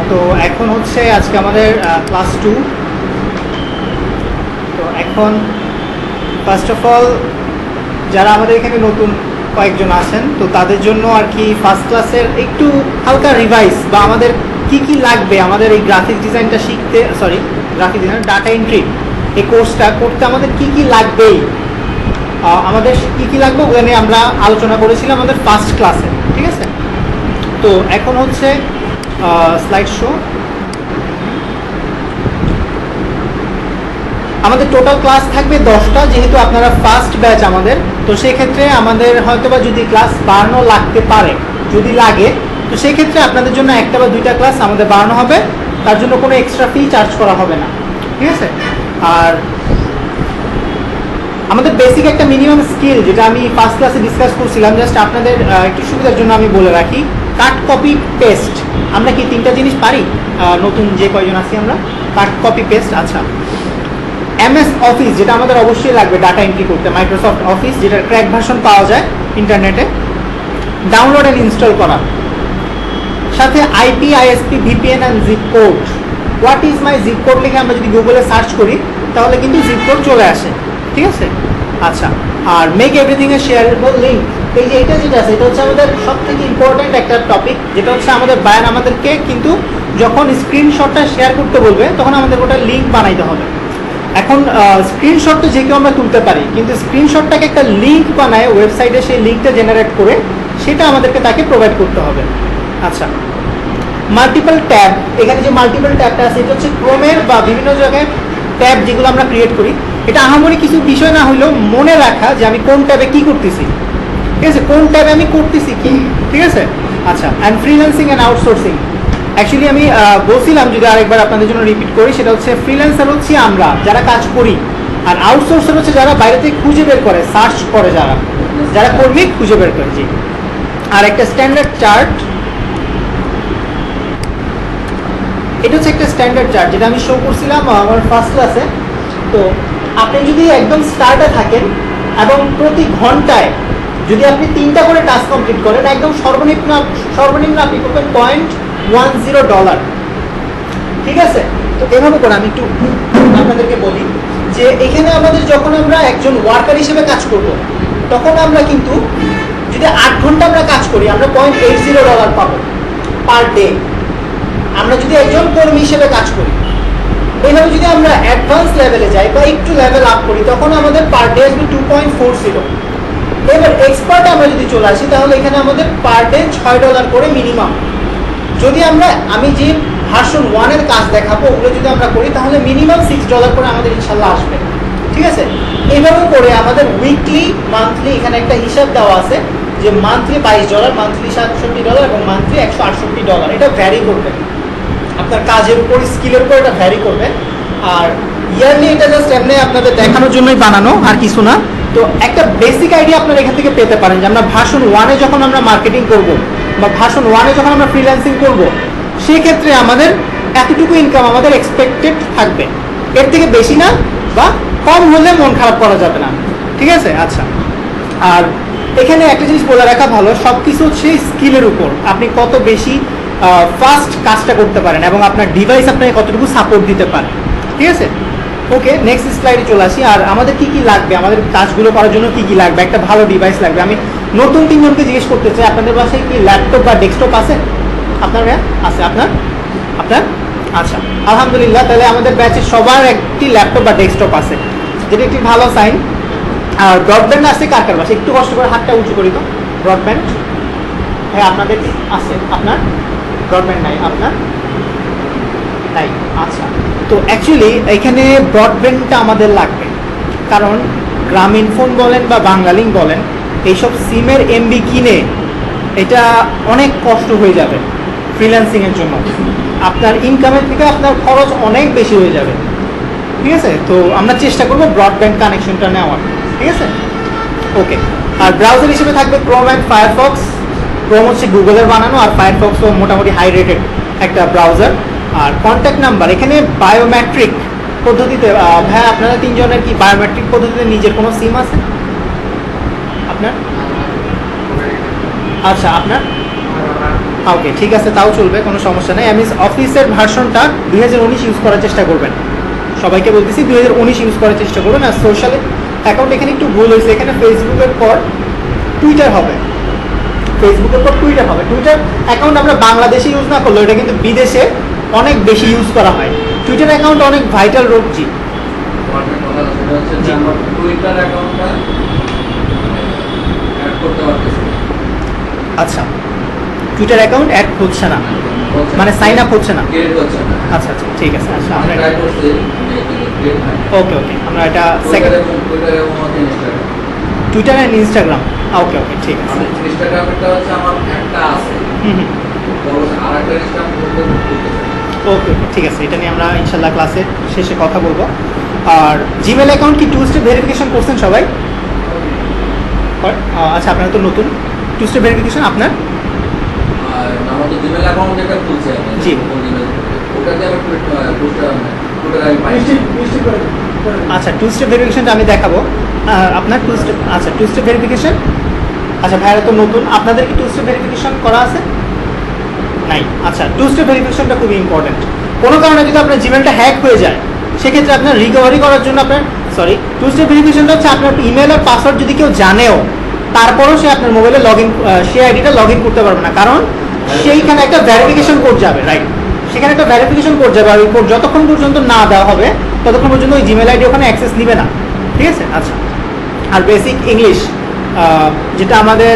তো এখন হচ্ছে আজকে আমাদের ক্লাস 2। তো এখন ফার্স্ট অফ অল যারা আমাদের এখানে নতুন কয়েকজন আছেন, তো তাদের জন্য আর কি ফার্স্ট ক্লাসের একটু হালকা রিভাইজ বা আমাদের কি কি লাগবে আমাদের এই গ্রাফিক ডিজাইনটা শিখতে, গ্রাফিক ডিজাইন ডাটা এন্ট্রি এই কোর্সটা করতে আমাদের কি কি লাগবেই, আমাদের কি কি লাগবে ওগুলো নিয়ে আমরা আলোচনা করেছিলাম আমাদের ফার্স্ট ক্লাসে, ঠিক আছে? তো এখন হচ্ছে স্লাইড শো। আমাদের টোটাল ক্লাস থাকবে 10টা, যেহেতু আপনারা ফার্স্ট ব্যাচ আমাদের, তো সেক্ষেত্রে আমাদের হয়তোবা যদি ক্লাস বাড়ানো লাগতে পারে, যদি লাগে, তো সেক্ষেত্রে আপনাদের জন্য একটা বা দুইটা ক্লাস আমাদের বাড়ানো হবে, তার জন্য কোনো এক্সট্রা ফি চার্জ করা হবে না, ঠিক আছে? আর আমাদের বেসিক একটা মিনিমাম স্কিল যেটা আমি ফার্স্ট ক্লাসে ডিসকাস করছিলাম, জাস্ট আপনাদের একটু সুবিধার জন্য আমি বলে রাখি, কাট কপি পেস্ট। আমরা কি 3টা জিনিস পারি? নতুন যে কয়জন আছি আমরা, কাট কপি পেস্ট। আচ্ছা, এমএস অফিস যেটা আমাদের অবশ্যই লাগবে ডাটা এন্ট্রি করতে, মাইক্রোসফট অফিস যেটার ক্র্যাক ভার্সন পাওয়া যায় ইন্টারনেটে, ডাউনলোড অ্যান্ড ইনস্টল করা, সাথে IP, ISP, VPN and zip code. What is my zip code লিখে আমরা যদি গুগলে সার্চ করি তাহলে কিন্তু জিপ কোড চলে আসে, ঠিক আছে? আচ্ছা, আর make everything a shareable link, এই যে এটা যেটা আছে এটা হচ্ছে আমাদের সব থেকে ইম্পর্ট্যান্ট একটা টপিক, যেটা হচ্ছে আমাদের বায়ার আমাদেরকে কিন্তু যখন স্ক্রিনশটটা শেয়ার করতে বলবে তখন আমাদের ওটা লিঙ্ক বানাইতে হবে। এখন স্ক্রিনশট তো যে কেউ আমরা তুলতে পারি, কিন্তু স্ক্রিনশটটাকে একটা লিঙ্ক বানায় ওয়েবসাইটে সেই লিঙ্কটা জেনারেট করে সেটা আমাদেরকে তাকে প্রোভাইড করতে হবে। আচ্ছা, মাল্টিপল ট্যাব, এখানে যে মাল্টিপল ট্যাবটা আছে এটা হচ্ছে ক্রোমের বা বিভিন্ন জায়গায় ট্যাব যেগুলো আমরা ক্রিয়েট করি, এটা আহামরি কিছু বিষয় না হলেও মনে রাখা যে আমি কোন ট্যাবে কি করতেছি, ঠিক আছে? কোন ট্যাবে আমি করতেছি কি, ঠিক আছে? আচ্ছা, and freelancing and outsourcing. Actually আমি বলছিলাম যদি আরেকবার আপনাদের জন্য রিপিট করি, সেটা হচ্ছে ফ্রিল্যান্সার হচ্ছে আমরা যারা কাজ করি, আর আউটসোর্সার হচ্ছে যারা বাইরে থেকে খুঁজে বের করে, সার্চ করে, যারা কর্মী খুঁজে বের করে। জি, আর একটা স্ট্যান্ডার্ড চার্ট, এটা হচ্ছে একটা স্ট্যান্ডার্ড চার্ট যেটা আমি শো করছিলাম আমার ফার্স্ট ক্লাসে। তো আপনি যদি একদম স্টার্টে থাকেন এবং প্রতি ঘন্টায় যদি আপনি 3টা করে টাস্ক কমপ্লিট করেন, একদম সর্বনিম্ন আপনি করবেন $0.10, ঠিক আছে? তো এভাবে করে আমি একটু আপনাদেরকে বলি যে এখানে আমাদের যখন আমরা একজন ওয়ার্কার হিসেবে কাজ করব, তখন আমরা কিন্তু যদি 8 ঘন্টা আমরা কাজ করি আমরা $0.80 পাবো পার ডে। আমরা যদি একজন কর্মী হিসেবে কাজ করি, এইভাবে যদি আমরা অ্যাডভান্স লেভেলে যাই বা একটু লেভেল আপ করি, তখন আমাদের পার ডে আসবে 2.40। এবার এক্সপার্টে আমরা যদি চলে আসি তাহলে এখানে আমাদের পার ডে $6 করে মিনিমাম। যদি আমি যে ভার্সন 1 এর কাজ দেখাবো ওগুলো যদি আমরা করি তাহলে মিনিমাম $6 করে আমাদের ইনশাল্লাহ আসবে, ঠিক আছে? এইভাবে করে আমাদের উইকলি, মান্থলি এখানে একটা হিসাব দেওয়া আছে যে মান্থলি $22, মান্থলি $67 এবং মান্থলি $168। এটা ভ্যারি করবে আপনার কাজের উপর, স্কিলের উপর এটা ভ্যারি করবে। আর ইয়ারলি এটা জাস্ট এমনি আপনাদের দেখানোর জন্যই বানানো, আর কিছু না। তো একটা বেসিক আইডিয়া আপনারা এখান থেকে পেতে পারেন যে আমরা ভার্সন 1-এ যখন আমরা মার্কেটিং করব বা ভার্সন 1-এ যখন আমরা ফ্রিল্যান্সিং করব, সেক্ষেত্রে আমাদের এতটুকু ইনকাম আমাদের এক্সপেক্টেড থাকবে, এর থেকে বেশি না বা কম হলে মন খারাপ করা যাবে না, ঠিক আছে? আচ্ছা, আর এখানে একটা জিনিস বলে রাখা ভালো, সব কিছু হচ্ছে স্কিলের উপর, আপনি কত বেশি ফাস্ট কাজটা করতে পারেন এবং আপনার ডিভাইস আপনাকে কতটুকু সাপোর্ট দিতে পারে, ঠিক আছে? ওকে, নেক্সট স্লাইডে চলে আসি। আর আমাদের কি কি লাগবে, আমাদের কাজগুলো করার জন্য কি কি লাগবে? একটা ভালো ডিভাইস লাগবে। আমি নতুন 3 জনকে জিজ্ঞেস করতে চাই, আপনাদের বাসায় কি ল্যাপটপ বা ডেস্কটপ আছে? আপনার ভাইয়া আছে? আপনার? আচ্ছা, আলহামদুলিল্লাহ, তাহলে আমাদের ব্যাচে সবার একটি ল্যাপটপ বা ডেস্কটপ আছে, যেটা একটি ভালো সাইন। আর ব্রডব্যান্ড আছে কার কার বাসায়? একটু কষ্ট করে হাতটা উঁচু করি তো। ব্রডব্যান্ড হ্যাঁ আপনাদের আছে? আপনার ব্রডব্যান্ড নাই? আপনার নাই? আচ্ছা, তো অ্যাকচুয়ালি এখানে ব্রডব্যান্ডটা আমাদের লাগবে, কারণ গ্রামীণ ফোন বলেন বা বাংলালিংক বলেন, এইসব সিমের এমবি কিনে এটা অনেক কষ্ট হয়ে যাবে ফ্রিল্যান্সিংয়ের জন্য, আপনার ইনকামের থেকে আপনার খরচ অনেক বেশি হয়ে যাবে, ঠিক আছে? তো আমরা চেষ্টা করবো ব্রডব্যান্ড কানেকশনটা নেওয়ার, ঠিক আছে? ওকে, আর ব্রাউজার হিসেবে থাকবে ক্রোম অ্যান্ড ফায়ারফক্স। ক্রোম হচ্ছে গুগলের বানানো, আর ফায়ারফক্সও মোটামুটি হাই রেটেড একটা ব্রাউজার। আর কন্ট্যাক্ট নাম্বার, এখানে বায়োমেট্রিক পদ্ধতিতে, ভাই আপনারা 3 জনের কি বায়োমেট্রিক পদ্ধতিতে নিজের কোনো সিম আছে আপনার? আচ্ছা, আপনার ওকে, ঠিক আছে, তাও চলবে, কোনো সমস্যা নেই। আমি অফিসের ভার্সনটা 2019 ইউজ করার চেষ্টা করবেন, সবাইকে বলতেছি 2019 ইউজ করার চেষ্টা করবেন। আর সোশ্যাল অ্যাকাউন্ট এখানে একটু ভুল হয়েছে, এখানে ফেসবুকের পর টুইটার হবে, ফেসবুকের পর টুইটার হবে। টুইটার অ্যাকাউন্ট আমরা বাংলাদেশে ইউজ না করলেও এটা কিন্তু বিদেশে অনেক বেশি ইউজ করা হয়। টুইটার অ্যাকাউন্ট অনেক ভাইটাল রোড। জি, আচ্ছা, টুইটার অ্যাকাউন্ট অ্যাড হচ্ছে না, মানে সাইন আপ হচ্ছে না। আচ্ছা আচ্ছা, ঠিক আছে। আচ্ছা, আমরা ওকে ওকে, আমরা এটা সেকেন্ড টুইটার অ্যান্ড ইনস্টাগ্রাম। ওকে ওকে, ঠিক আছে। ওকে ওকে, ঠিক আছে, এটা নিয়ে আমরা ইনশাল্লাহ ক্লাসের শেষে কথা বলবো। আর জিমেল অ্যাকাউন্ট কি 2 স্টেপ ভেরিফিকেশন করছেন সবাই? আচ্ছা, আপনারা তো নতুন, 2 স্টেপ ভেরিফিকেশন আপনার? জি, আচ্ছা, 2 স্টেপ ভেরিফিকেশনটা আমি দেখাবো। আপনার 2 স্টেপ, আচ্ছা 2 স্টেপ ভেরিফিকেশন। আচ্ছা, ভাইরা তো নতুন, আপনাদের কি 2 স্টেপ ভেরিফিকেশন করা আছে? নাই। আচ্ছা, 2 স্টেপ ভেরিফিকেশনটা খুবই ইম্পর্টেন্ট। কোনো কারণে যদি আপনার জিমেলটা হ্যাক হয়ে যায়, সেক্ষেত্রে আপনার রিকভারি করার জন্য আপনার 2 স্টেপ ভেরিফিকেশনটা হচ্ছে আপনার ইমেল আর পাসওয়ার্ড যদি কেউ জানেও, তারপরেও সে আপনার মোবাইলে লগ ইন, সে আইডিটা লগ ইন করতে পারবে না, কারণ সেইখানে একটা ভেরিফিকেশন কোড যাবে, রাইট? সেখানে একটা ভেরিফিকেশন কোড যাবে, আর ওই কোড যতক্ষণ পর্যন্ত না দেওয়া হবে ততক্ষণ পর্যন্ত ওই জিমেল আইডি ওখানে অ্যাক্সেস নেবে না, ঠিক আছে? আচ্ছা, আর বেসিক ইংলিশ, যেটা আমাদের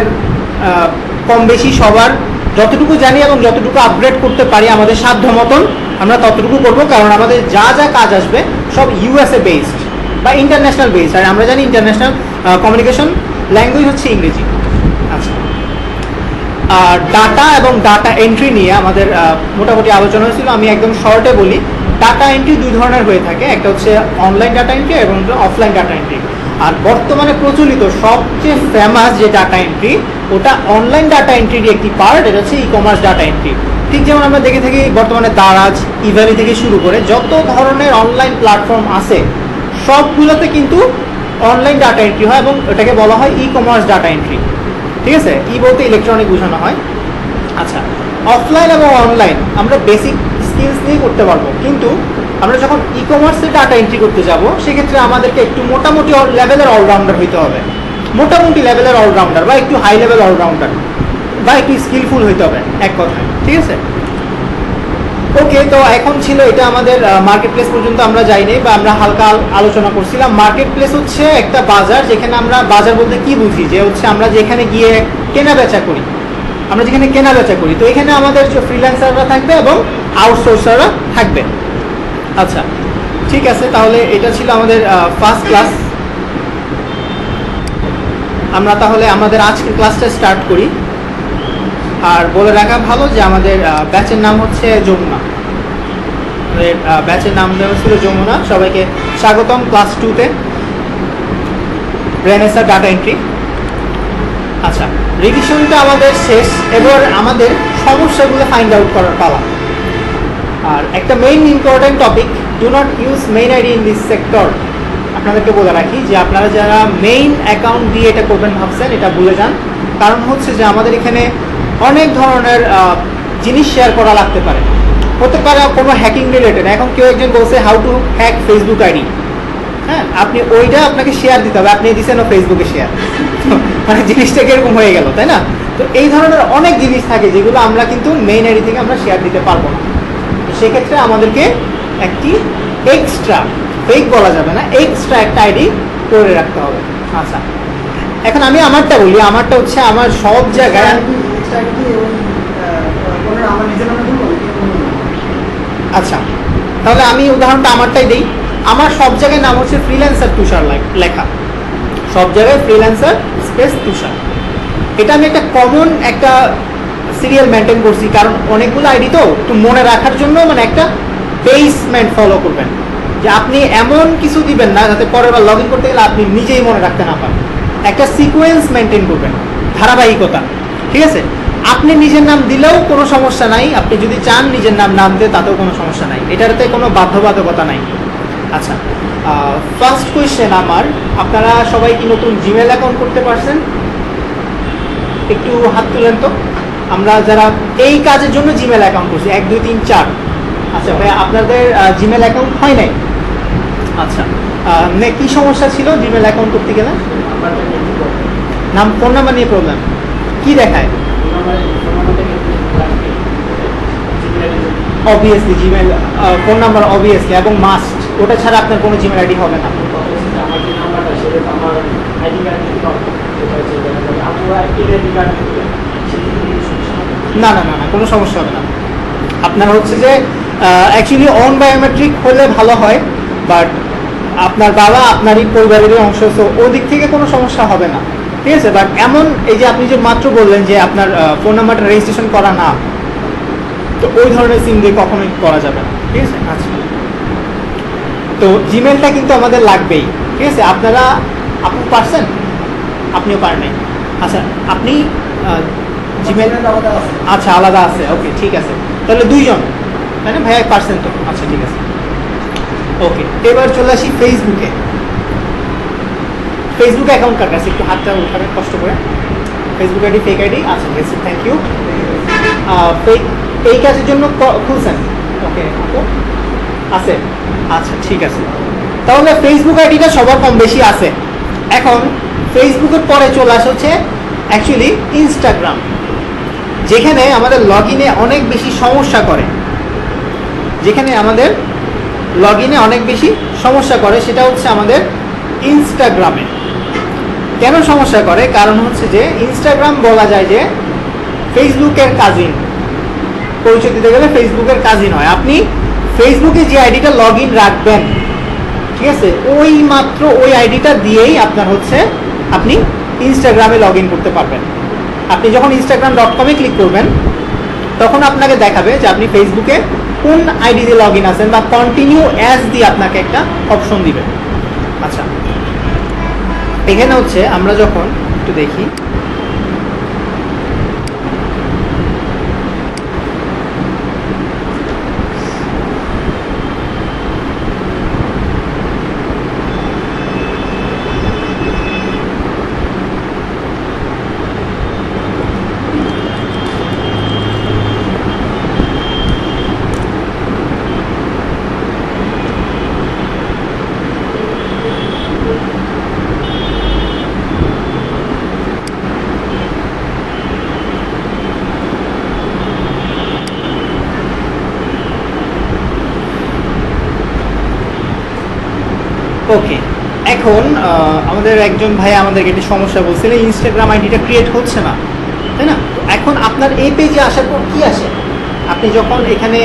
কম বেশি সবার যতটুকু জানি এবং যতটুকু আপগ্রেড করতে পারি আমাদের সাধ্য মতন আমরা ততটুকু করবো, কারণ আমাদের যা যা কাজ আসবে সব ইউএসএ বেসড বা ইন্টারন্যাশনাল বেসড, আর আমরা জানি ইন্টারন্যাশনাল কমিউনিকেশন ল্যাঙ্গুয়েজ হচ্ছে ইংরেজি। আচ্ছা, আর ডাটা এবং ডাটা এন্ট্রি নিয়ে আমাদের মোটামুটি আলোচনা হয়েছিল। আমি একদম শর্টে বলি, ডাটা এন্ট্রি 2 ধরনের হয়ে থাকে, একটা হচ্ছে অনলাইন ডাটা এন্ট্রি এবং অফলাইন ডাটা এন্ট্রি। আর বর্তমানে প্রচলিত সবচেয়ে ফেমাস যে ডাটা এন্ট্রি, ওটা অনলাইন ডাটা এন্ট্রির একটি পার্ট, এটা হচ্ছে ই কমার্স ডাটা এন্ট্রি। ঠিক যেমন আমরা দেখে থাকি বর্তমানে দারাজ, ইভ্যালি থেকে শুরু করে যত ধরনের অনলাইন প্ল্যাটফর্ম আছে সবগুলোতে কিন্তু অনলাইন ডাটা এন্ট্রি হয় এবং এটাকে বলা হয় ই কমার্স ডাটা এন্ট্রি, ঠিক আছে? ই বলতে ইলেকট্রনিক বোঝানো হয়। আচ্ছা, অফলাইন এবং অনলাইন আমরা বেসিক স্কিলস নিয়ে করতে পারবো, কিন্তু আমরা যখন ই কমার্সে ডাটা এন্ট্রি করতে যাব সেক্ষেত্রে আমাদেরকে একটু মোটামুটি লেভেলের অলরাউন্ডার হইতে হবে, মোটামুটি লেভেলের অলরাউন্ডার বা একটু হাই লেভেল অলরাউন্ডার বা একটু স্কিলফুল হইতে হবে, এক কথায়, ঠিক আছে? ওকে, তো এখন ছিল এটা আমাদের মার্কেট প্লেস পর্যন্ত আমরা যাইনি, বা আমরা হালকা আলোচনা করছিলাম। মার্কেট প্লেস হচ্ছে একটা বাজার, যেখানে আমরা বাজার বলতে কি বুঝি, যে হচ্ছে আমরা যেখানে গিয়ে কেনা বেচা করি, আমরা যেখানে কেনা বেচা করি, তো এখানে আমাদের ফ্রিল্যান্সাররা থাকবে এবং আউটসোর্সাররা থাকবে। আচ্ছা, ঠিক আছে, তাহলে এটা ছিল আমাদের ফার্স্ট ক্লাস। আমরা তাহলে আমাদের আজকের ক্লাসটা স্টার্ট করি। আর বলে রাখা ভালো যে আমাদের ব্যাচের নাম হচ্ছে যমুনা, আমাদের ব্যাচের নাম দেওয়া ছিল যমুনা। সবাইকে স্বাগতম ক্লাস 2-তে, রেনেসাঁ ডাটা এন্ট্রি। আচ্ছা, রিভিশনটা আমাদের শেষ, এবার আমাদের সমস্যাগুলো ফাইন্ড আউট করার পালা। আর একটা main important topic, do not use main ID in this sector. আপনাদেরকে বলে রাখি যে আপনারা যারা মেইন অ্যাকাউন্ট দিয়ে এটা করবেন ভাবছেন, এটা ভুলে যান। কারণ হচ্ছে যে আমাদের এখানে অনেক ধরনের জিনিস শেয়ার করা লাগতে পারে, হতে পারে কোনো হ্যাকিং রিলেটেড। এখন কেউ একজন বলছে how to hack Facebook ID, হ্যাঁ, আপনি ওইটা আপনাকে শেয়ার দিতে হবে, আপনি দিচ্ছেন ফেসবুকে শেয়ার, মানে জিনিসটা কিরকম হয়ে গেল, তাই না? তো এই ধরনের অনেক জিনিস থাকে যেগুলো আমরা কিন্তু মেইন আইডি থেকে আমরা শেয়ার দিতে পারবো না। তো সেক্ষেত্রে আমাদেরকে একটি এক্সট্রা, ফেক বলা যাবে না, এক্সট্রা একটা আইডি করে রাখতে হবে। আচ্ছা, এখন আমি আমারটা বলি। আমারটা হচ্ছে আমার সব জায়গায়, আচ্ছা তাহলে আমি উদাহরণটা আমারটাই দিই। আমার সব জায়গায় নাম হচ্ছে ফ্রিল্যান্সার তুষার লেখা, সব জায়গায় ফ্রিল্যান্সার স্পেস তুষার। এটা আমি একটা কমন একটা সিরিয়াল মেনটেন করছি, কারণ অনেকগুলো আইডি তো একটু মনে রাখার জন্য, মানে একটা বেসমেন্ট ফলো করবেন, যে আপনি এমন কিছু দিবেন না যাতে পরের বার লগ ইন করতে গেলে আপনি নিজেই মনে রাখতে না পারেন। একটা সিকোয়েন্স মেনটেন করবেন, ধারাবাহিকতা, ঠিক আছে? আপনি নিজের নাম দিলেও কোনো সমস্যা নাই, আপনি যদি চান নিজের নাম দিতে তাতেও কোনো সমস্যা নাই, এটাতে কোনো বাধ্যবাধকতা নাই। আচ্ছা, ফার্স্ট কোয়েশ্চেন আমার, আপনারা সবাই কি নতুন জিমেল অ্যাকাউন্ট করতে পারছেন? একটু হাত তুলেন তো। আমরা যারা এই কাজের জন্য জিমেল অ্যাকাউন্ট করছি 1 2 3 4। আচ্ছা ভাই, আপনাদের জিমেল অ্যাকাউন্ট হয় নাই? আচ্ছা, কি সমস্যা ছিল জিমেল অ্যাকাউন্ট করতে গেলে? ফোন নাম্বার নিয়ে প্রবলেম কি দেখায়? Obviously Gmail phone number obviously এবং মাস্ট, ওটা ছাড়া আপনার কোনো জিমেল আইডি হবে না। না না না না, কোনো সমস্যা হবে না। আপনার হচ্ছে যে অ্যাকচুয়ালি অন বায়োমেট্রিক হলে ভালো হয়, বাট আপনার বাবা আপনারই পরিবারেরই অংশ, তো ওই দিক থেকে কোনো সমস্যা হবে না, ঠিক আছে। বাট এমন এই যে আপনি যে মাত্র বললেন যে আপনার ফোন নাম্বারটা রেজিস্ট্রেশন করা না, তো ওই ধরনের সিম দিয়ে কখনোই করা যাবে না, ঠিক আছে। আচ্ছা, তো জিমেলটা কিন্তু আমাদের লাগবেই, ঠিক আছে। আপনারা আপনি পারছেন, আপনিও পারেন নাই। আচ্ছা, আপনি জিমেল আচ্ছা আলাদা আছে, ওকে ঠিক আছে। তাহলে দুইজন তাই না ভাইয়া পারছেন তো? আচ্ছা ঠিক আছে, ওকে। এবার চলে আসি ফেসবুকে। ফেসবুক অ্যাকাউন্ট কার কাছে? একটু হাতটা উঠাবেন কষ্ট করে। ফেসবুক আইডি, ফেক আইডি, আচ্ছা ঠিক আছে, থ্যাংক ইউ। এই কাজের জন্য খুলছেন? ওকে আছে, আচ্ছা ঠিক আছে। তাহলে ফেসবুক আইডিটা সবার কম বেশি আছে। এখন ফেসবুকের পরে চলে আসে হচ্ছে অ্যাকচুয়ালি ইনস্টাগ্রাম, যেখানে আমাদের লগ ইনে অনেক বেশি সমস্যা করে। সেটা হচ্ছে আমাদের ইনস্টাগ্রামে। কেন সমস্যা করে? কারণ হচ্ছে যে ইনস্টাগ্রাম বলা যায় যে ফেসবুকের কাজিন, পরিচয় দিতে গেলে ফেসবুকের কাজিন হয়। আপনি ফেসবুকে যে আইডিটা লগ ইন রাখবেন, ঠিক আছে, ওই মাত্র ওই আইডিটা দিয়েই আপনার হচ্ছে আপনি ইনস্টাগ্রামে লগ ইন করতে পারবেন। আপনি যখন instagram.com-এ ক্লিক করবেন, তখন আপনাকে দেখাবে যে আপনি ফেসবুকে কোন আইডি দিয়ে লগ ইন আছেন, বা কন্টিনিউ অ্যাজ দিয়ে আপনাকে একটা অপশন দিবে। আচ্ছা, এখানে হচ্ছে আমরা যখন একটু দেখি, ওকে। এখন আমাদের একজন ভাই আমাদেরকে একটি সমস্যা বলছিল, ইনস্টাগ্রাম আইডিটা ক্রিয়েট হচ্ছে না, তাই না? এখন আপনার এই পেজে আসার পর কি আসে? আপনি যখন এখানে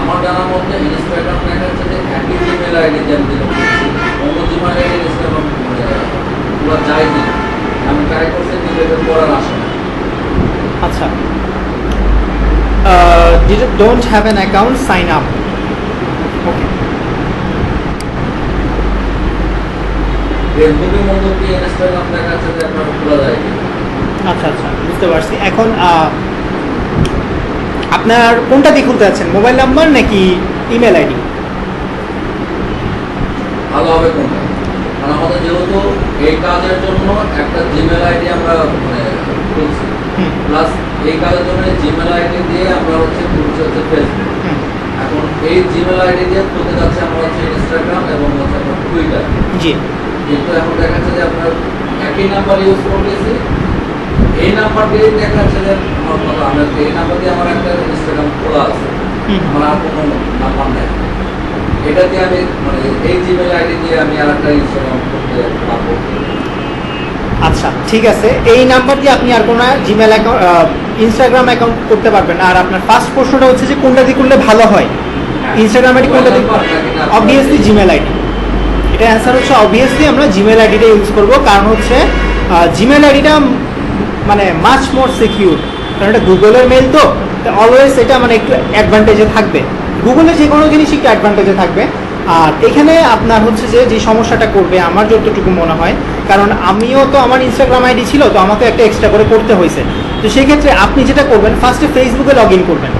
আমার জানার মধ্যে ইনস্টাগ্রাম দেখা যাচ্ছে যে একই জিমেল আইডি যেমন অন্য জিমেল আইডি ইনস্টাগ্রাম পুরো যায় না। আমি ট্রাই করছি নিজেদের পড়ার আসে না। আচ্ছা, don't have an account, sign up. Okay, ফেসবুকের মধ্যে কি ইনস্টাগ্রাম দেখা যাচ্ছে যে আপনার খোলা যায় না। আচ্ছা আচ্ছা, বুঝতে পারছি। এখন আপনার কোনটা দিয়ে খুলতে যাচ্ছেন, মোবাইল নাম্বার নাকি ইমেল আইডি? ভালো হবে কোনটা? কারণ আমাদের যেহেতু এই কাজের জন্য একটা জিমেল আইডি আমরা খুলছি, প্লাস এই কাজের জন্য জিমেল আইডি দিয়ে আমরা হচ্ছে খুলছি হচ্ছে ফেসবুক। এখন এই জিমেল আইডি দিয়ে খুলতে যাচ্ছে আমরা হচ্ছে ইনস্টাগ্রাম এবং হচ্ছে আপনার টুইটার। জি, কিন্তু এখন দেখা যাচ্ছে যে আপনার একই নাম্বার ইউজ করতেছি, এই নাম্বার দিয়ে দেখা যাচ্ছে যে আমার কথা আমরা এই নাম্বার দিয়ে আমার একটা ইনস্টাগ্রাম খোলা আছে, আমার আর কোনো নাম্বার নেই। এটা দিয়ে আমি এই জিমেল আইডি দিয়ে আমি আর একটা ইনস্টাগ্রাম করতে পারবো। আচ্ছা ঠিক আছে, এই নাম্বার দিয়ে আপনি আর কোনো জিমেল অ্যাকাউন্ট ইনস্টাগ্রাম অ্যাকাউন্ট করতে পারবেন না। আর আপনার ফার্স্ট প্রশ্নটা হচ্ছে যে কোনটা দিয়ে করলে ভালো হয়, ইনস্টাগ্রাম আইডি কোনটা দিয়ে? Obviously Gmail ID. এটা অ্যান্সার হচ্ছে অবভিয়াসলি আমরা জিমেল আইডিটা ইউজ করব, কারণ হচ্ছে জিমেল আইডিটা মানে মাচ মোর সিকিউর, কারণ এটা গুগলের মেল, তো অলওয়েজ এটা মানে একটু অ্যাডভান্টেজে থাকবে। গুগলে যে কোনো জিনিস একটু অ্যাডভান্টেজে থাকবে। আর এখানে আপনার হচ্ছে যে সমস্যাটা করবে আমার যতটুকু মনে হয়, কারণ আমিও তো আমার ইনস্টাগ্রাম আইডি ছিল, তো আমাকে একটা এক্সট্রা করে করতে হয়েছে। তো সেক্ষেত্রে আপনি যেটা করবেন, ফার্স্টে ফেসবুকে লগ ইন করবেন।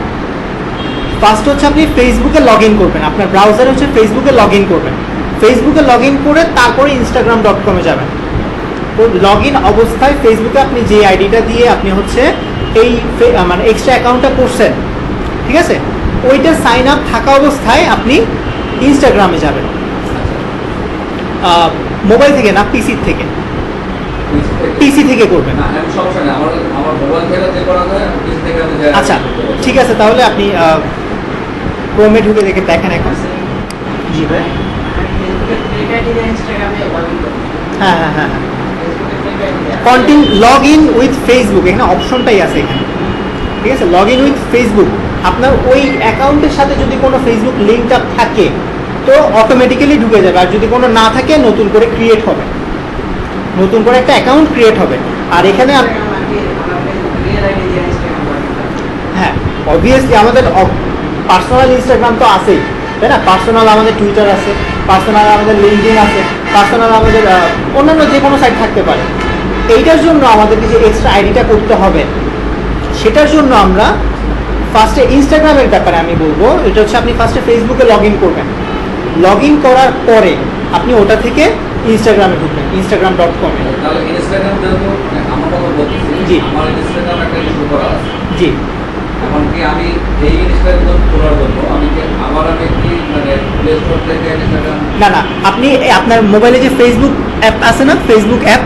আপনি ফেসবুকে লগ ইন করবেন, আপনার ব্রাউজারে হচ্ছে ফেসবুকে লগ ইন করবেন। ফেসবুকে লগ ইন করে তারপরে instagram.com-এ যাবেন। তো লগ ইন অবস্থায় ফেসবুকে আপনি যে আইডিটা দিয়ে আপনি হচ্ছে এই মানে এক্সট্রা অ্যাকাউন্টটা করছেন, ঠিক আছে, ওইটা সাইন আপ থাকা অবস্থায় আপনি ইনস্টাগ্রামে যাবেন, মোবাইল থেকে না পিসি থেকে, পিসি থেকে করবেন। না আমি সমস্যা নেই, আমার মোবাইল থেকে যে করা যায় আমি পিসি থেকে আমি যাই। আচ্ছা ঠিক আছে, তাহলে আপনি ক্রোমে ঢুকে দেখেন এখন। জি ভাই, হ্যাঁ হ্যাঁ হ্যাঁ, continue log in with Facebook, এখানে অপশনটাই আছে এখানে, ঠিক আছে। লগ ইন উইথ ফেসবুক, আপনার ওই অ্যাকাউন্টের সাথে যদি কোনো ফেসবুক লিঙ্ক আপ থাকে তো অটোমেটিক্যালি ঢুকে যাবে, আর যদি কোনো না থাকে নতুন করে ক্রিয়েট হবে, নতুন করে একটা অ্যাকাউন্ট ক্রিয়েট হবে। আর এখানে হ্যাঁ অবভিয়াসলি আমাদের পার্সোনাল ইনস্টাগ্রাম তো আছেই, তাই না? পার্সোনাল আমাদের টুইটার আছে, পার্সোনাল আমাদের লিঙ্কডিন আছে, পার্সোনাল আমাদের অন্যান্য যে কোনো সাইট থাকতে পারে। এইটার জন্য আমাদেরকে যে এক্সট্রা আইডিটা করতে হবে, সেটার জন্য আমরা ফার্স্টে ইনস্টাগ্রামের ব্যাপারে আমি বলবো, এটা হচ্ছে আপনি ফার্স্টে ফেসবুকে লগ ইন করবেন, লগ ইন করার পরে আপনি ওটা থেকে ইনস্টাগ্রামে ঢুকবেন, instagram.com। তাহলে ইনস্টাগ্রাম যেহেতু আমার কথা বলতেছি, জি। আমার ইনস্টাগ্রাম একটা ইস্যু করা আছে। জি, এখন কি আমি এই ইনস্টাগ্রাম খোলার জন্য আমি কি মানে প্লে স্টোর থেকে ইনস্টাগ্রাম? না না, আপনি আপনার মোবাইলে যে ফেসবুক অ্যাপ আছে না, ফেসবুক অ্যাপ,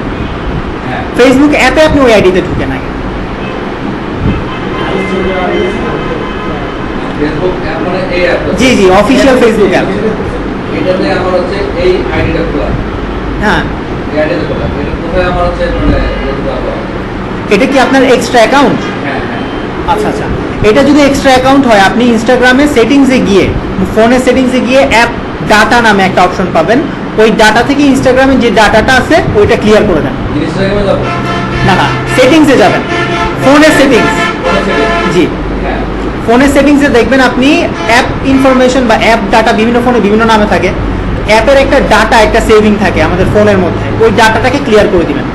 হ্যাঁ ফেসবুক অ্যাপে আপনি ওই আইডিতে ঢুকেন আগে। ফেসবুক অ্যাপ মানে এই অ্যাপ? জি জি, অফিসিয়াল ফেসবুক অ্যাপ। এটাতে আমার হচ্ছে এই আইডিটা খোলা, হ্যাঁ, এই আইডিটা খোলা, এটা কোথায় আমার হচ্ছে মানে এটা কি আপনার এক্সট্রা অ্যাকাউন্ট? হ্যাঁ হ্যাঁ আচ্ছা আচ্ছা, এটা যদি এক্সট্রা অ্যাকাউন্ট হয় আপনি ইনস্টাগ্রামে সেটিংসে গিয়ে, ফোনের সেটিংসে গিয়ে অ্যাপ ডাটা নামে একটা অপশন পাবেন, ওই ডাটা থেকে ইনস্টাগ্রামে যে ডাটাটা আছে ওইটা ক্লিয়ার করে দেন। ইনস্টাগ্রামে যাবো? না না, সেটিংসে যাবেন, ফোনের সেটিংস। জি, হ্যাঁ ফোনের সেটিংসে দেখবেন আপনি অ্যাপ ইনফরমেশন বা অ্যাপ ডাটা, বিভিন্ন ফোনে বিভিন্ন নামে থাকে, অ্যাপের একটা ডাটা, একটা সেভিং থাকে আমাদের ফোনের মধ্যে, ওই ডাটাটাকে ক্লিয়ার করে দিবেন।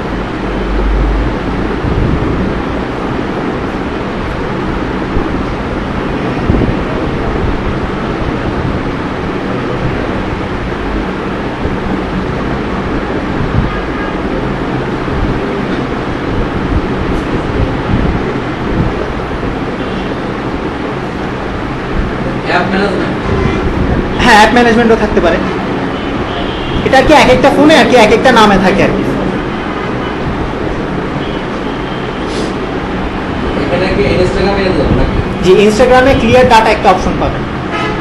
App management? হ্যাঁ, অ্যাপ ম্যানেজমেন্টও থাকতে পারে, এটা কি এক একটা ফোনে আর কি এক একটা নামে থাকে আর কি। এখানে কি ইনস্টাগ্রামে যাবো নাকি? জি, ইনস্টাগ্রামে ক্লিয়ার ডাটা একটা অপশন পাবেন,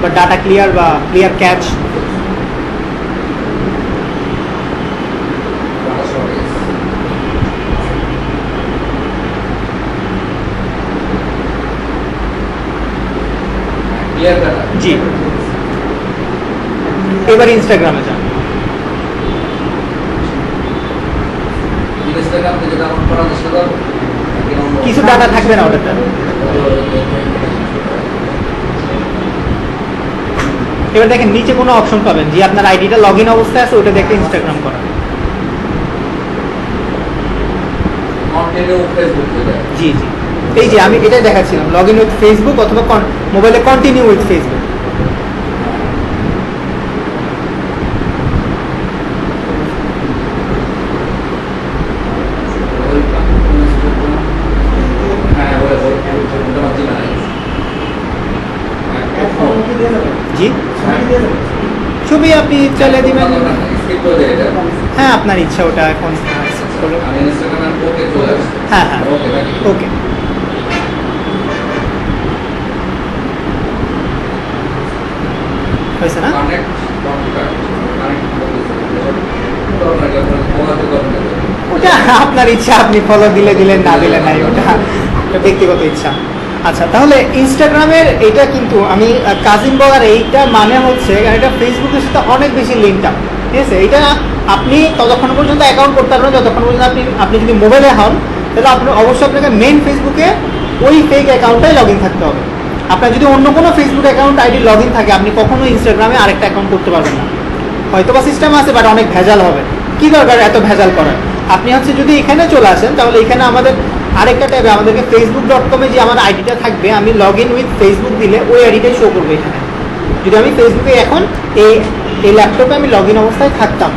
বা ডাটা ক্লিয়ার বা ক্লিয়ার ক্যাচ। Clear data? জি, এবার ইনস্টাগ্রামে যান। ইনস্টাগ্রাম থেকে ডাউনলোড করার চেষ্টা করবো, কিছু ডাটা থাকবে না ওটাতে। এবার দেখেন নিচে কোনো অপশন পাবেন যে আপনার আইডিটা লগ ইন অবস্থায় আছে, ওটা দেখে ইনস্টাগ্রাম করা। কন্টিনিউ ফেসবুক থেকে। জি জি, এই যে আমি এটাই দেখাচ্ছিলাম, লগ ইন উইথ ফেসবুক অথবা মোবাইলে কন্টিনিউ উইথ ফেসবুক। জি, ছবি আপনি চলে দিবেন, হ্যাঁ আপনার ইচ্ছা, ওটা এখন হ্যাঁ হ্যাঁ, ওকে। হয়েছে না? ওটা আপনার ইচ্ছা, আপনি ফলো দিলে দিলেন, না দিলে নাই, ওটা ব্যক্তিগত ইচ্ছা। আচ্ছা, তাহলে ইনস্টাগ্রামের এটা কিন্তু আমি কাজিন বলার এইটা মানে হচ্ছে, কারণ এটা ফেসবুকের সাথে অনেক বেশি লিঙ্কড আপ, ঠিক আছে। এটা আপনি ততক্ষণ পর্যন্ত অ্যাকাউন্ট করতে পারবেন যতক্ষণ পর্যন্ত আপনি যদি মোবাইলে হন, তাহলে অবশ্যই আপনাকে মেইন ফেসবুকে ওই ফেক অ্যাকাউন্টটাই লগ ইন থাকতে হবে। আপনার যদি অন্য কোনো Facebook account ID log in থাকে, আপনি কখনো ইনস্টাগ্রামে আরেকটা অ্যাকাউন্ট করতে পারবেন না। হয়তো বা সিস্টেম আছে, বাট অনেক ভেজাল হবে। কি দরকার এত ভেজাল করার? আপনি হচ্ছে যদি এখানে চলে আসেন, তাহলে এখানে আমাদের আরেকটা ট্যাবে আমাদেরকে facebook.com-এ যে আমার আইডিটা থাকবে, আমি লগ ইন উইথ ফেসবুক দিলে ওই আইডিটাই শো করবে এখানে। যদি আমি ফেসবুকে এখন এই ল্যাপটপে আমি লগ ইন অবস্থায় থাকতাম,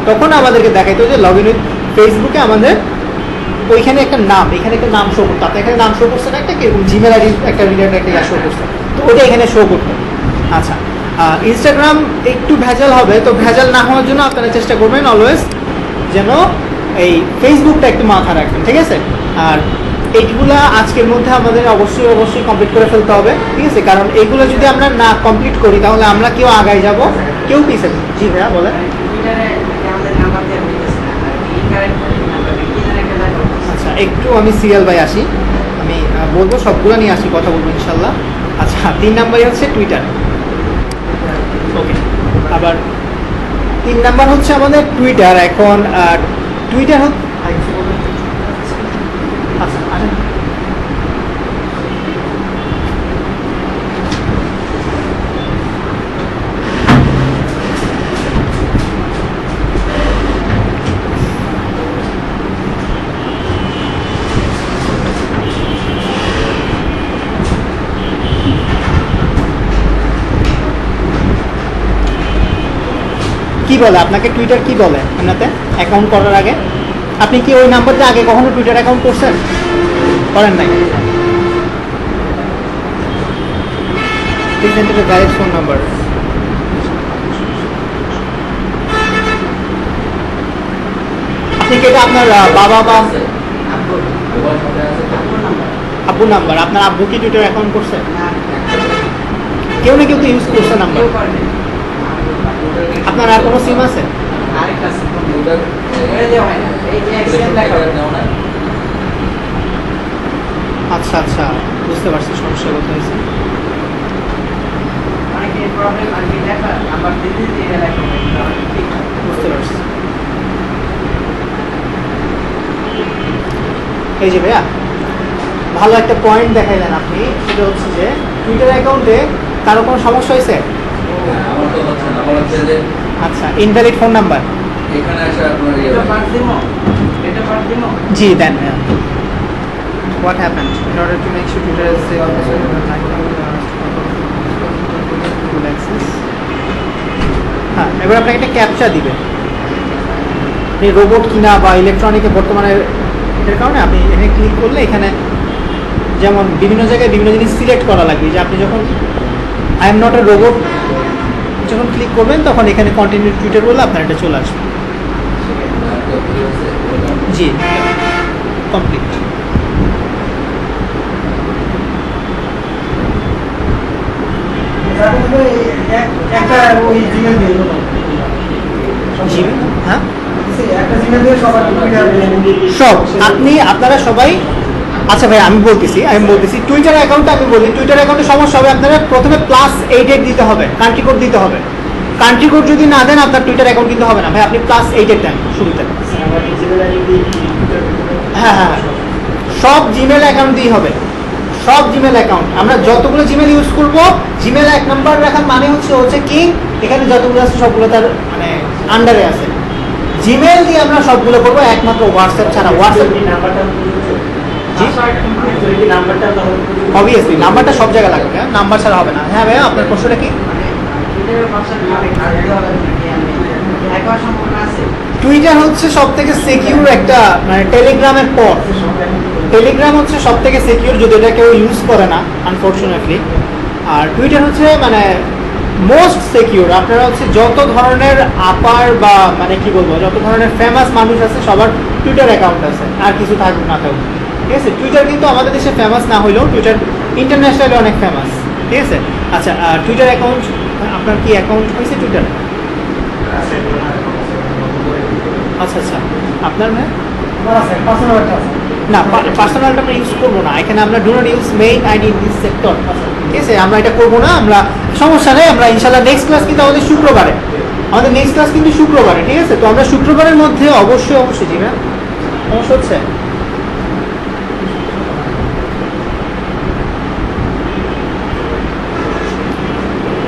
তখন আমাদেরকে দেখাইতো যে লগ ইন উইথ ফেসবুকে আমাদের ওইখানে একটা নাম, এখানে একটা নাম শো করতো, আপনার এখানে নাম শো করছে না, একটা কিরকম জিমেল আইডি একটা রিলেটেড একটা শো করছে, তো ওটা এখানে শো করতো। আচ্ছা, ইনস্টাগ্রাম একটু ভেজাল হবে, তো ভেজাল না হওয়ার জন্য আপনারা চেষ্টা করবেন অলওয়েজ যেন এই ফেসবুকটা একটু মাথা রাখবেন, ঠিক আছে? আর এইগুলা আজকের মধ্যে আমাদের অবশ্যই কমপ্লিট করে ফেলতে হবে, ঠিক আছে? কারণ এইগুলো যদি আমরা না কমপ্লিট করি তাহলে আমরা কেউ আগায় যাব, কেউ পিছিয়ে যাবো। জি ভাইয়া বলেন। আচ্ছা, একটু আমি সিরিয়াল বাই আসি, আমি বলবো সবগুলো নিয়ে আসি, কথা বলবো ইনশাল্লাহ। আচ্ছা, 3 নাম্বারই হচ্ছে টুইটার। ওকে, আবার 3 নাম্বার হচ্ছে আমাদের টুইটার। এখন টুইটার আচ্ছা আসেন। কি বলে আপনাকে টুইটার, কি বলে আপনাতে অ্যাকাউন্ট করার আগে? আপনি কি ওই নাম্বারটা আগে কখনো টুইটার অ্যাকাউন্ট করছেন? করেন নাই? Valid phone number. আপনি কি এটা আপনার বাবা বা আব্বুর নাম্বার? আপনার আব্বু কি টুইটার অ্যাকাউন্ট করছে? কেউ না কেউ তো ইউজ করছে নাম্বার। আপনার আর কোনো সিম আছে? আচ্ছা আচ্ছা, বুঝতে পারছি সমস্যা কোথায় হয়েছে। বুঝতে পারছি। এই যে ভাইয়া ভালো একটা পয়েন্ট দেখাইলেন আপনি, সেটা হচ্ছে যে টুইটার অ্যাকাউন্টে কারো কোনো সমস্যা হয়েছে? আমার তো হচ্ছে না, আমার হচ্ছে যে আচ্ছা, ইনভ্যালিড ফোন নাম্বার। এখানে এসে আপনার জি দেন। What happened? In order to make sure Twitter is safe, হ্যাঁ, এবার আপনাকে একটা ক্যাপচা দিবে। আপনি রোবট কিনা বা ইলেকট্রনিকে বর্তমানে এটার কারণে আপনি এখানে ক্লিক করলে এখানে যেমন বিভিন্ন জায়গায় বিভিন্ন জিনিস সিলেক্ট করা লাগবে, যে আপনি যখন I am not a robot যখন ক্লিক করবেন তখন এখানে কন্টিনিউ টুইটার বলে আপনার এটা চলে আসবে। জি, কমপ্লিট। হ্যাঁ, সব আপনারা সবাই। আচ্ছা ভাই, আমি বলতেছি টুইটার অ্যাকাউন্টে আমি বলি, টুইটার অ্যাকাউন্টে সমস্যা হবে, আপনারা প্রথমে +8 দিতে হবে, কান্ট্রি কোড দিতে হবে। কান্ট্রি কোড যদি না দেন আপনার টুইটার অ্যাকাউন্ট কিন্তু হবে না ভাই, আপনি +8 দেন শুরুতে। হ্যাঁ হ্যাঁ, সব জিমেল অ্যাকাউন্ট দিয়ে হবে, সব জিমেল অ্যাকাউন্ট। আমরা যতগুলো জিমেল ইউজ করবো, জিমেল 1 নাম্বার রাখার মানে হচ্ছে কিং, এখানে যতগুলো আছে সবগুলো তার মানে আন্ডারে আছে। জিমেল দিয়ে আমরা সবগুলো করবো, একমাত্র হোয়াটসঅ্যাপ ছাড়া। হোয়াটসঅ্যাপ অবভিয়াসলি নাম্বারটা সব জায়গায় লাগবে, নাম্বার ছাড়া হবে না। হ্যাঁ ভাইয়া, আপনার প্রশ্নটা কি? টুইটার হচ্ছে সব থেকে সিকিউর একটা, মানে টেলিগ্রামের পর টেলিগ্রাম হচ্ছে সব থেকে সিকিউর, যদি এটা কেউ ইউজ করে না আনফর্চুনেটলি। আর টুইটার হচ্ছে মানে মোস্ট সিকিউর। আপনারা হচ্ছে যত ধরনের আপার বা মানে কি বলবো, যত ধরনের ফেমাস মানুষ আছে সবার টুইটার অ্যাকাউন্ট আছে, আর কিছু থাকুক না থাকুক, ঠিক আছে? টুইটার কিন্তু আমাদের দেশে ফেমাস না হলেও টুইটার ইন্টারন্যাশনালি অনেক ফেমাস, ঠিক আছে? আচ্ছা, টুইটার অ্যাকাউন্ট, আপনার কি অ্যাকাউন্ট হয়েছে টুইটার? আচ্ছা আচ্ছা, আপনার না পার্সোনালটা আমরা ইউজ করবো না এখানে, আমরা do not use main ID in this sector, ঠিক আছে? আমরা এটা করবো না, আমরা সমস্যা নেই। আমরা ইনশাল্লাহ নেক্সট ক্লাস কিন্তু আমাদের শুক্রবারে, ঠিক আছে? তো আমরা শুক্রবারের মধ্যে অবশ্যই জি হ্যাঁ, সমস্যা হচ্ছে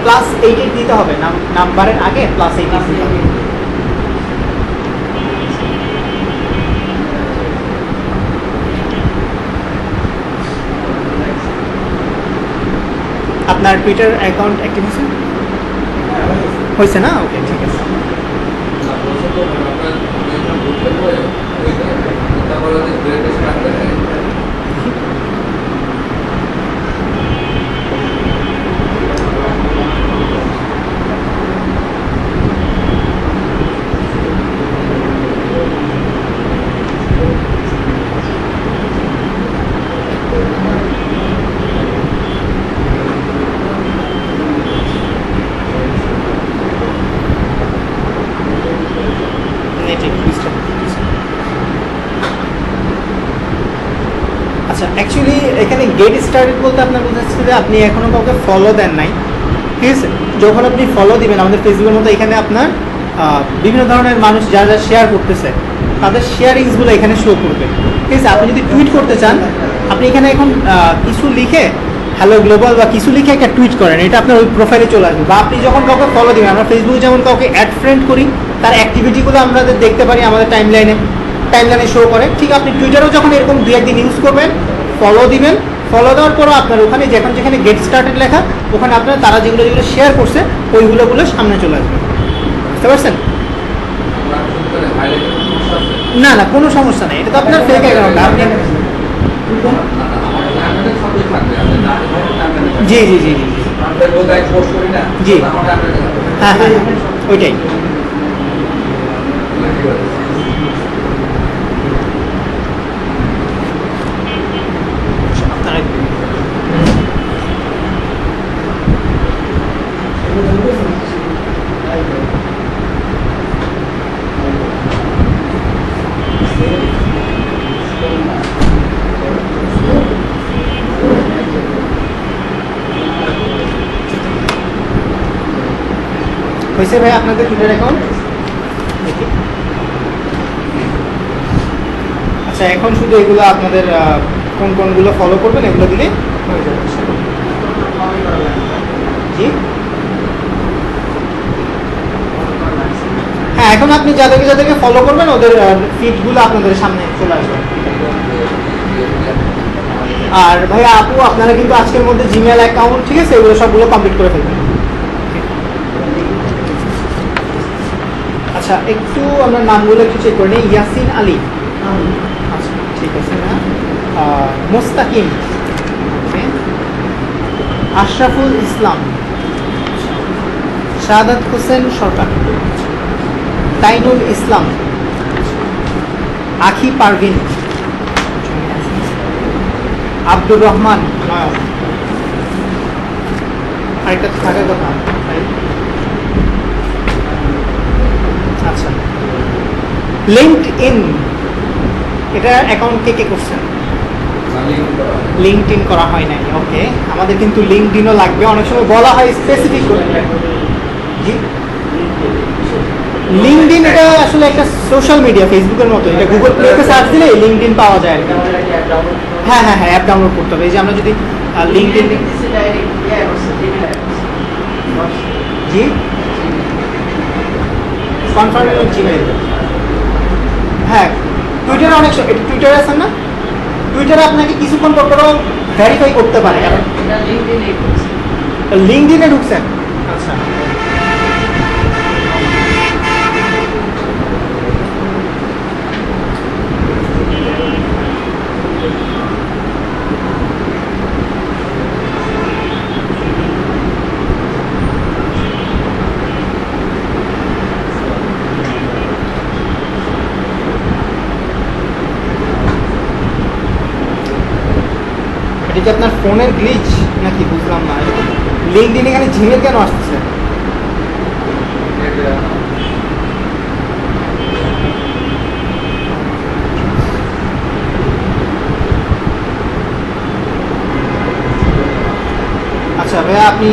+8 দিতে হবে, নাম্বারের আগে +8 দিতে হবে। আপনার টুইটার অ্যাকাউন্ট অ্যাক্টিভ হয়েছে না? ওকে, ঠিক আছে। এখানে গেট স্টার্টেড বলতে আপনার বোঝাচ্ছে যে আপনি এখনও কাউকে ফলো দেন নাই, ঠিক আছে? যখন আপনি ফলো দিবেন আমাদের ফেসবুকের মতো এখানে আপনার বিভিন্ন ধরনের মানুষ যারা যারা শেয়ার করতেছে তাদের শেয়ারিংসগুলো এখানে শো করবে, ঠিক আছে? আপনি যদি টুইট করতে চান আপনি এখানে এখন কিছু লিখে হ্যালো গ্লোবাল বা কিছু লিখে একটা টুইট করেন, এটা আপনার ওই প্রোফাইলে চলে আসবে। বা আপনি যখন কাউকে ফলো দিবেন, আমরা ফেসবুকে যেমন কাউকে অ্যাড ফ্রেন্ড করি তার অ্যাক্টিভিটিগুলো আমরা দেখতে পারি আমাদের টাইমলাইনে শো করে, ঠিক আপনি টুইটারেও যখন এরকম দু একদিন ইউজ করবেন ফলো দিবেন, ফলো দেওয়ার পরও আপনার ওখানে যেখানে গেট স্টার্টেড লেখা ওখানে আপনার তারা যেগুলো শেয়ার করছে ওইগুলো সামনে চলে আসবে, বুঝতে পারছেন? না না কোনো সমস্যা নেই, এটা তো আপনার ফেক অ্যাকাউন্ট। আপনি জি জি জি জি জি হ্যাঁ হ্যাঁ ওইটাই। হয়েছে ভাই আপনাদের টুইটার অ্যাকাউন্ট? দেখি। আচ্ছা এখন শুধু এগুলো আপনাদের কোন কোনগুলো ফলো করবেন এগুলো দিলে হয়ে যাবে। জি হ্যাঁ, এখন আপনি যাদেরকে ফলো করবেন ওদের ফিডগুলো আপনাদের সামনে চলে আসবে। আর ভাইয়া আপু আপনারা কিন্তু আজকের মধ্যে জিমেল অ্যাকাউন্ট, ঠিক আছে, এগুলো সবগুলো কমপ্লিট করে ফেলবেন। আচ্ছা একটু আমরা নামগুলো একটু চেক করে নিই। ইয়াসিন আলী, আচ্ছা ঠিক আছে না। মোস্তাকিম, আশরাফুল ইসলাম, শাহাদাত হোসেন সরকার, তাইনুল ইসলাম, আখি পারভিন, আব্দুর রহমান নয়ন, আরেকটা থাকার কথা। আচ্ছা লিঙ্কডইন, এটা অ্যাকাউন্ট কে করছেন? লিঙ্কডইন করা হয় নাই, ওকে। আমাদের কিন্তু লিঙ্কডইনও লাগবে, অনেক সময় বলা হয় স্পেসিফিক করে। জি লিঙ্কডইন এটা আসলে একটা সোশ্যাল মিডিয়া, ফেসবুকের মতো। এটা গুগল প্লেতে সার্চ দিলে লিঙ্কডইন পাওয়া যায়। হ্যাঁ হ্যাঁ হ্যাঁ অ্যাপ ডাউনলোড করতে হবে। এই যে আমরা যদি লিঙ্কডইন, জি কনফার্ম জিমেইল, হ্যাঁ টুইটারে অনেক টুইটারে আছেন না, টুইটারে আপনাকে কিছুক্ষণ পর পরও ভেরিফাই করতে পারে। লিঙ্কডইনে ঢুকছেন? আচ্ছা এটা কি আপনার ফোনের গ্লিচ নাকি বুঝলাম না। লিঙ্কডইন এখানে জিমেল কেন আসছে? আচ্ছা ভাইয়া আপনি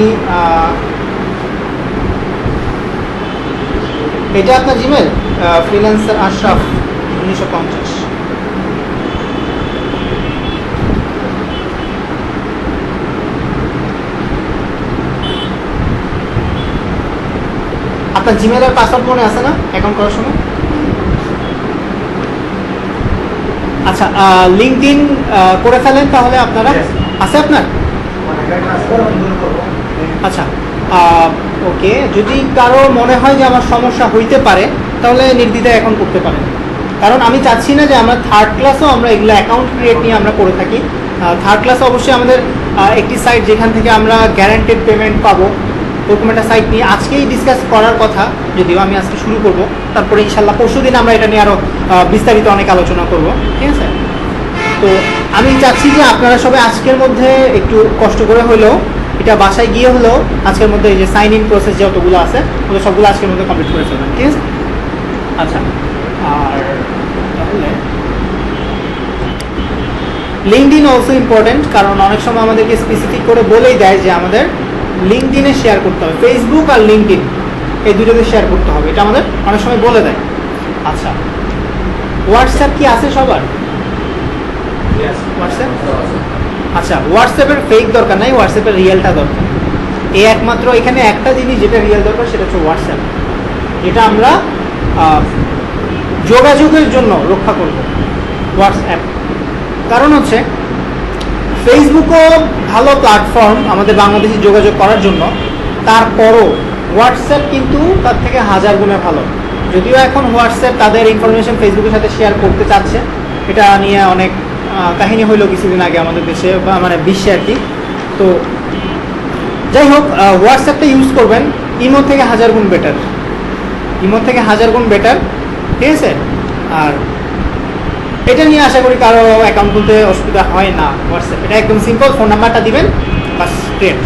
এটা আপনার জিমেল ফ্রিল্যান্সার আশরাফ 1950। আপনার জিমেলের পাসওয়ার্ড মনে আছে না অ্যাকাউন্ট করার সময়? আচ্ছা লিঙ্কডইন করে ফেলেন তাহলে আপনারা। আছে আপনার? আচ্ছা ওকে, যদি কারো মনে হয় যে আমার সমস্যা হইতে পারে তাহলে নির্দ্বিধায় এখন করতে পারেন। কারণ আমি চাচ্ছি না যে আমরা থার্ড ক্লাসও আমরা এগুলো অ্যাকাউন্ট ক্রিয়েট নিয়ে আমরা করে থাকি। থার্ড ক্লাসে অবশ্যই আমাদের একটি সাইট যেখান থেকে আমরা গ্যারান্টেড পেমেন্ট পাবো, ওরকম একটা সাইট নিয়ে আজকেই ডিসকাস করার কথা, যদিও আমি আজকে শুরু করব, তারপরে ইনশাল্লাহ পরশু দিন আমরা এটা নিয়ে আরও বিস্তারিত অনেক আলোচনা করব, ঠিক আছে? তো আমি চাচ্ছি যে আপনারা সবাই আজকের মধ্যে একটু কষ্ট করে হলেও, এটা বাসায় গিয়ে হলেও আজকের মধ্যে এই যে সাইন ইন প্রসেস যতগুলো আছে ওগুলো সবগুলো আজকের মধ্যে কমপ্লিট করে ফেলবেন, ঠিক আছে? আচ্ছা আর তাহলে লিঙ্কডইন অলসো ইম্পর্টেন্ট, কারণ অনেক সময় আমাদেরকে স্পেসিফিক করে বলেই দেয় যে আমাদের লিঙ্কডইনে শেয়ার করতে হবে, ফেসবুক আর লিঙ্কডইন এই দুটোতে শেয়ার করতে হবে, এটা আমাদের অনেক সময় বলে দেয়। আচ্ছা, হোয়াটসঅ্যাপ কি আছে সবার? হোয়াটসঅ্যাপ, আচ্ছা হোয়াটসঅ্যাপের ফেক দরকার নাই, হোয়াটসঅ্যাপের রিয়েলটা দরকার। এই একমাত্র এখানে একটা জিনিস যেটা রিয়েল দরকার সেটা হচ্ছে হোয়াটসঅ্যাপ, এটা আমরা যোগাযোগের জন্য রক্ষা করব হোয়াটসঅ্যাপ। কারণ হচ্ছে ফেসবুকও ভালো প্ল্যাটফর্ম আমাদের বাংলাদেশে যোগাযোগ করার জন্য, তারপরও হোয়াটসঅ্যাপ কিন্তু তার থেকে 1000 গুণে ভালো। যদিও এখন হোয়াটসঅ্যাপ তাদের ইনফরমেশন ফেসবুকের সাথে শেয়ার করতে চাচ্ছে, এটা নিয়ে অনেক কাহিনী হইলো কিছুদিন আগে আমাদের দেশে বা মানে বিশ্বে আর কি। তো যাই হোক, হোয়াটসঅ্যাপটা ইউজ করবেন, ইমো থেকে 1000 গুণ বেটার, ইমো থেকে 1000 গুণ বেটার, ঠিক আছে? আর এটা নিয়ে আশা করি কারো অ্যাকাউন্ট খুলতে অসুবিধা হয় না। হোয়াটসঅ্যাপ এটা একদম সিম্পল, ফোন নাম্বারটা দিবেন বাস, ক্রিয়েট।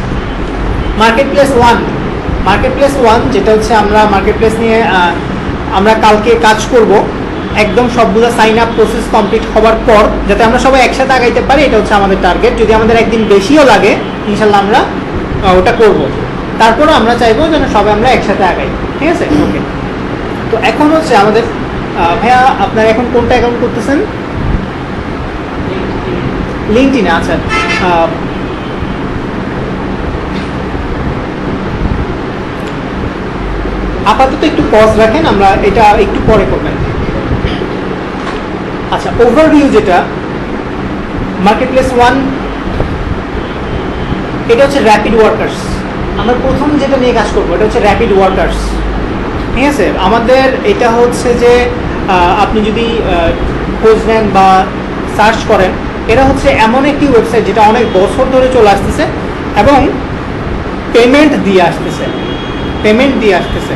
মার্কেট প্লেস ওয়ান যেটা হচ্ছে আমরা মার্কেট প্লেস নিয়ে আমরা কালকে কাজ করব, একদম সবগুলো সাইন আপ প্রসেস কমপ্লিট হওয়ার পর যাতে আমরা সবাই একসাথে আগাইতে পারি, এটা হচ্ছে আমাদের টার্গেট। যদি আমাদের একদিন বেশিও লাগে ইনশাল্লাহ আমরা ওটা করব, তারপরও আমরা চাইবো যেন সবাই আমরা একসাথে আগাই, ঠিক আছে? ওকে, তো এখন হচ্ছে আমাদের ভাইয়া আপনারা এখন কোনটা অ্যাকাউন্ট করতেছেন? লিঙ্কডইনে। আচ্ছা, আপাতত একটু পজ রাখেন, আমরা এটা একটু পরে করবেন। আচ্ছা, ওভারভিউ যেটা মার্কেট প্লেস ওয়ান, এটা হচ্ছে র্যাপিড ওয়ার্কার্স। আমরা প্রথম যেটা নিয়ে কাজ করবো এটা হচ্ছে র্যাপিড ওয়ার্কার্স, ঠিক আছে? আমাদের এটা হচ্ছে যে আপনি যদি খোঁজ নেন বা সার্চ করেন, এটা হচ্ছে এমন একটি ওয়েবসাইট যেটা অনেক বছর ধরে চলে আসতেছে এবং পেমেন্ট দিয়ে আসতেছে।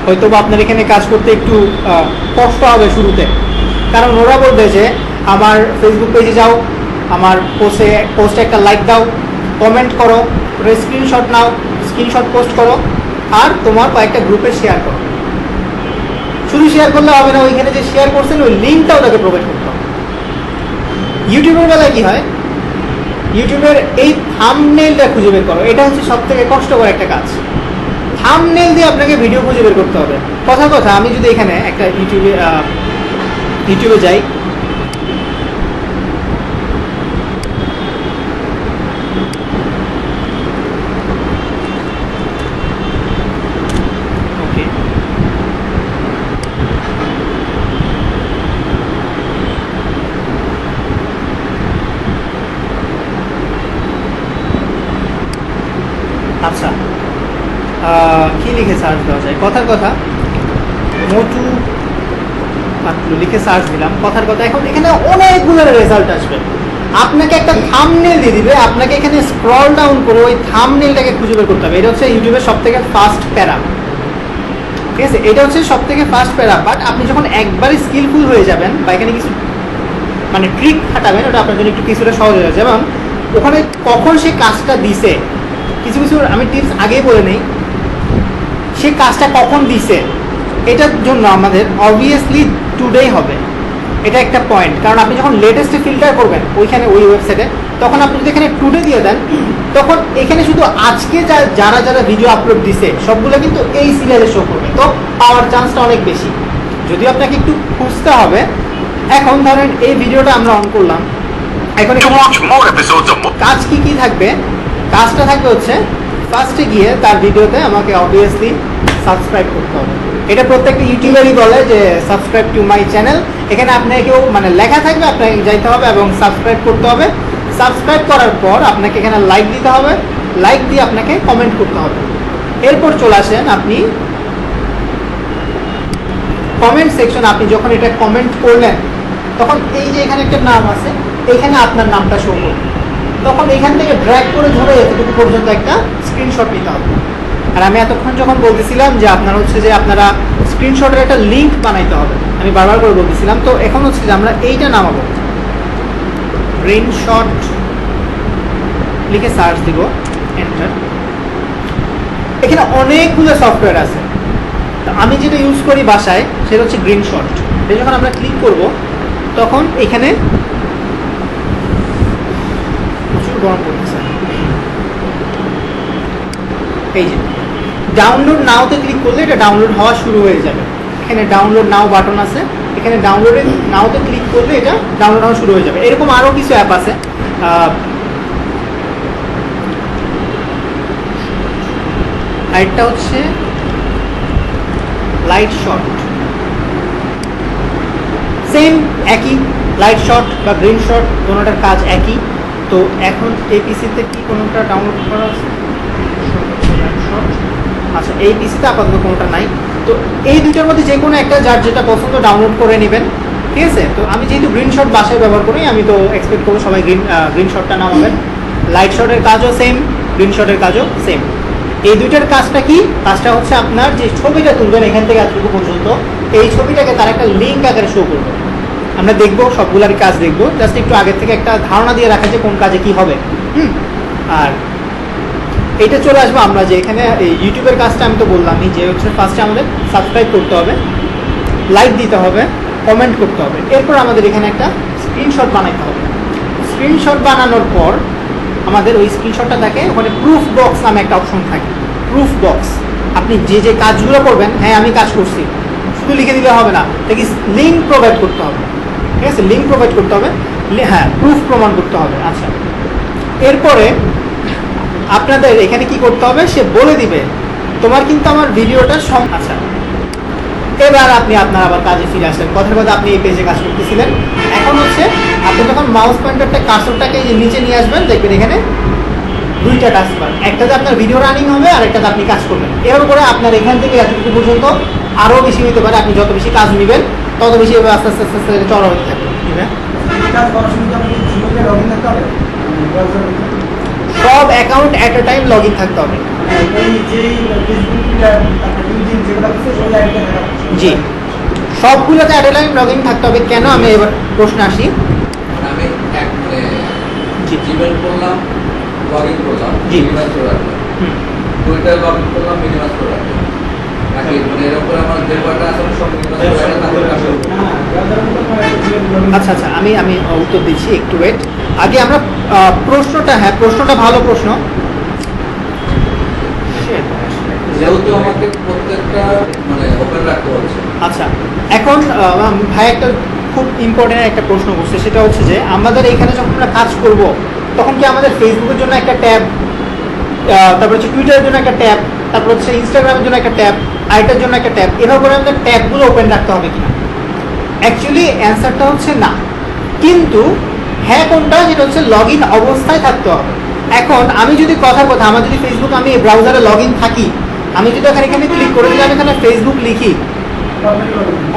হয়তো বা আপনার এখানে কাজ করতে একটু কষ্ট হবে শুরুতে, কারণ ওরা বলবে যে আমার ফেসবুক পেজে যাও, আমার পোস্টে একটা লাইক দাও, কমেন্ট করো, স্ক্রিনশট নাও, স্ক্রিনশট পোস্ট করো, আর তোমার কয়েকটা গ্রুপে শেয়ার করো। শুধু শেয়ার করলে হবে না, ওইখানে যে শেয়ার করছেন ওই লিঙ্কটাও তাকে প্রোভাইড করতে হবে। ইউটিউবের বেলায় কি হয়, ইউটিউবের এই থাম্বনেইলটা খুঁজে বের করো, এটা হচ্ছে সব থেকে কষ্টকর একটা কাজ। থাম্বনেইল দিয়ে আপনাকে ভিডিও খুঁজে বের করতে হবে। কথা আমি যদি এখানে একটা ইউটিউবে যাই, ওকে, আচ্ছা কি লিখে সার্চ দেওয়া যায়? কথার কথা মোটু পাতলু লিখে সার্চ দিলাম, কথার কথা। এখন এখানে অনেকগুলো রেজাল্ট আসবে, আপনাকে একটা থাম্বনেইল দিয়ে দিবে, আপনাকে এখানে স্ক্রল ডাউন করে ওই থাম্বনেইলটাকে খুঁজে বের করতে হবে। এটা হচ্ছে ইউটিউবের সব থেকে ফাস্ট প্যারা, ঠিক আছে? এটা হচ্ছে সব থেকে ফাস্ট প্যারা। বাট আপনি যখন একবারে স্কিলফুল হয়ে যাবেন বা এখানে কিছু মানে ট্রিক খাটাবেন, ওটা আপনার জন্য একটু কিছুটা সহজ হয়ে যাবে। যেমন ওখানে কখন সে কাজটা দিছে, কিছু আমি টিপস আগেই বলে নেই, সে কাজটা কখন দিছে এটার জন্য আমাদের অবভিয়াসলি টুডেই হবে, এটা একটা পয়েন্ট। কারণ আপনি যখন লেটেস্টে ফিল্টার করবেন ওইখানে ওই ওয়েবসাইটে, তখন আপনি যদি এখানে টুডে দিয়ে দেন, তখন এখানে শুধু আজকে যারা ভিডিও আপলোড দিছে সবগুলো কিন্তু এই সিরিয়ালে শো করবে, তো পাওয়ার চান্সটা অনেক বেশি। যদিও আপনাকে একটু খুঁজতে হবে। এখন ধরেন এই ভিডিওটা আমরা অন করলাম, এখন কাজ কি থাকবে? কাজটা থাকবে হচ্ছে ফার্স্টে গিয়ে তার ভিডিওতে আমাকে অবভিয়াসলি সাবস্ক্রাইব করতে হবে। এটা প্রত্যেকটা ইউটিউবারই বলে যে সাবস্ক্রাইব টু মাই চ্যানেল। এখানে আপনাকেও মানে লেখা থাকবে, আপনাকে যাইতে হবে এবং সাবস্ক্রাইব করতে হবে। সাবস্ক্রাইব করার পর আপনাকে এখানে লাইক দিতে হবে, লাইক দিয়ে আপনাকে কমেন্ট করতে হবে। এরপর চলে আসেন আপনি কমেন্ট সেকশন। আপনি যখন এটা কমেন্ট করলেন তখন এই যে এখানে একটা নাম আছে, এখানে আপনার নামটা শো করবে। তখন এখান থেকে ড্র্যাগ করে ধরে এতটুকু পর্যন্ত একটা স্ক্রিনশট নিতে হবে। আর আমি এতক্ষণ যখন বলতেছিলাম যে আপনারা হচ্ছে যে আপনারা স্ক্রিনশটের একটা লিঙ্ক বানাইতে হবে, আমি বারবার করে বলতেছিলাম। তো এখন হচ্ছে যে আমরা এইটা নামাবো, স্ক্রিনশট লিখে সার্চ দিব, এন্টার। এখানে অনেকগুলো সফটওয়্যার আছে, তো আমি যেটা ইউজ করি বাসায় সেটা হচ্ছে গ্রিনশট। এটা যখন আমরা ক্লিক করব তখন এখানে গরম করতেছে। এই যে ডাউনলোড নাওতে ক্লিক করলে এটা ডাউনলোড হওয়া শুরু হয়ে যাবে। এখানে ডাউনলোড নাও বাটন আছে, এখানে ডাউনলোডে নাওতে ক্লিক করলে এটা ডাউনলোড হওয়া শুরু হয়ে যাবে। এরকম আরও কিছু অ্যাপ আছে। আরেকটা হচ্ছে লাইট শট, সেম একই, লাইট শট বা গ্রিন শট কোনোটার কাজ একই। তো এখন এই পিসিতে কি কোনোটা ডাউনলোড করা আছে? আচ্ছা, এই পিসিতে আপাতত কোনোটা নাই। তো এই দুটোর মধ্যে যে কোনো একটা যার যেটা পছন্দ ডাউনলোড করে নেবেন, ঠিক আছে? তো আমি যেহেতু গ্রিন শট বাসায় ব্যবহার করি, আমি তো এক্সপেক্ট করবো সবাই গ্রিন শটটা নামাবেন। লাইট শটের কাজও সেম, গ্রিন শটের কাজও সেম। এই দুইটার কাজটা কি? কাজটা হচ্ছে আপনার যে ছবিটা তুলবেন এখান থেকে এতটুকু পর্যন্ত, এই ছবিটাকে তার একটা লিঙ্ক আকারে শো করবে। আমরা দেখবো সবগুলার কাজ দেখবো, জাস্ট একটু আগের থেকে একটা ধারণা দিয়ে রাখা যে কোন কাজে কি হবে। আর এইটা চলে আসবো আমরা যে এখানে ইউটিউবের কাজটা আমি তো বললামই যে হচ্ছে ফার্স্টে আমাদের সাবস্ক্রাইব করতে হবে, লাইক দিতে হবে, কমেন্ট করতে হবে। এরপর আমাদের এখানে একটা স্ক্রিনশট বানাতে হবে। স্ক্রিনশট বানানোর পর আমাদের ওই স্ক্রিনশটটা থাকে, ওখানে প্রুফ বক্স নামে একটা অপশন থাকে। প্রুফ বক্স, আপনি যে যে কাজগুলো করবেন, হ্যাঁ আমি কাজ করছি শুধু লিখে দিলে হবে না, দেখি লিঙ্ক প্রোভাইড করতে হবে, ঠিক আছে? লিঙ্ক প্রোভাইড করতে হবে, হ্যাঁ প্রুফ প্রমাণ করতে হবে। আচ্ছা, এরপরে আপনাদের এখানে কি করতে হবে সে বলে দিবে, তোমার কিন্তু আমার ভিডিওটা আচ্ছা, এবার আপনি আপনার আবার কাজে ফিরে আসলেন। কথার কথা আপনি এই পেজে কাজ করতেছিলেন, এখন হচ্ছে আপনি যখন মাউস পয়েন্টারটা কার্সরটাকে নিচে নিয়ে আসবেন, দেখবেন এখানে দুইটা টাস্কবার, একটাতে আপনার ভিডিও রানিং হবে আর একটাতে আপনি কাজ করবেন। এর উপরে আপনার এখান থেকে এতটুকু পর্যন্ত আরও বেশি হতে পারে, আপনি যত বেশি কাজ নেবেন তত বেশি এবার আস্তে আস্তে আস্তে আস্তে চড়া হতে থাকবে। সব account at a time log in থাকতে হবে। জি, সবগুলোতে at a time log in থাকতে হবে। কেন? আমি এবার প্রশ্ন আসি। আমি জিমেল করলাম, লগ ইন করলাম, মিনিমাইজ করে রাখলাম, টুইটার লগ ইন করলাম, মিনিমাইজ করে রাখলাম, নাকি মানে এর উপরে আমার যে কয়টা আছে সব মিনিমাইজ করে রাখলাম, তারপরে কাজ করব? আচ্ছা আচ্ছা, আমি উত্তর দিচ্ছি, একটু ওয়েট। আগে আমরা প্রশ্নটা, হ্যাঁ প্রশ্নটা ভালো প্রশ্ন। যেহেতু আমাকে প্রত্যেকটা মানে ওপেন রাখতে হচ্ছে। আচ্ছা, এখন ভাই একটা খুব ইম্পর্টেন্ট একটা প্রশ্ন করছে, সেটা হচ্ছে যে আমাদের এখানে যখন আমরা কাজ করব তখন কি আমাদের ফেসবুকের জন্য একটা ট্যাব, তারপর হচ্ছে টুইটারের জন্য একটা ট্যাব, তারপর হচ্ছে ইনস্টাগ্রামের জন্য একটা ট্যাব, আইটার জন্য একটা ট্যাব, এভাবে করে আমাদের ট্যাবগুলো ওপেন রাখতে হবে কিনা? অ্যাকচুয়ালি অ্যান্সারটা হচ্ছে না, কিন্তু হ্যাঁ কোনটা, যেটা হচ্ছে লগ ইন অবস্থায় থাকতে হবে। এখন আমি যদি কথার কথা, আমার যদি ফেসবুক, আমি ব্রাউজারে লগ ইন থাকি, আমি যদি এখানে ক্লিক করে দিলে আমি এখানে ফেসবুক লিখি,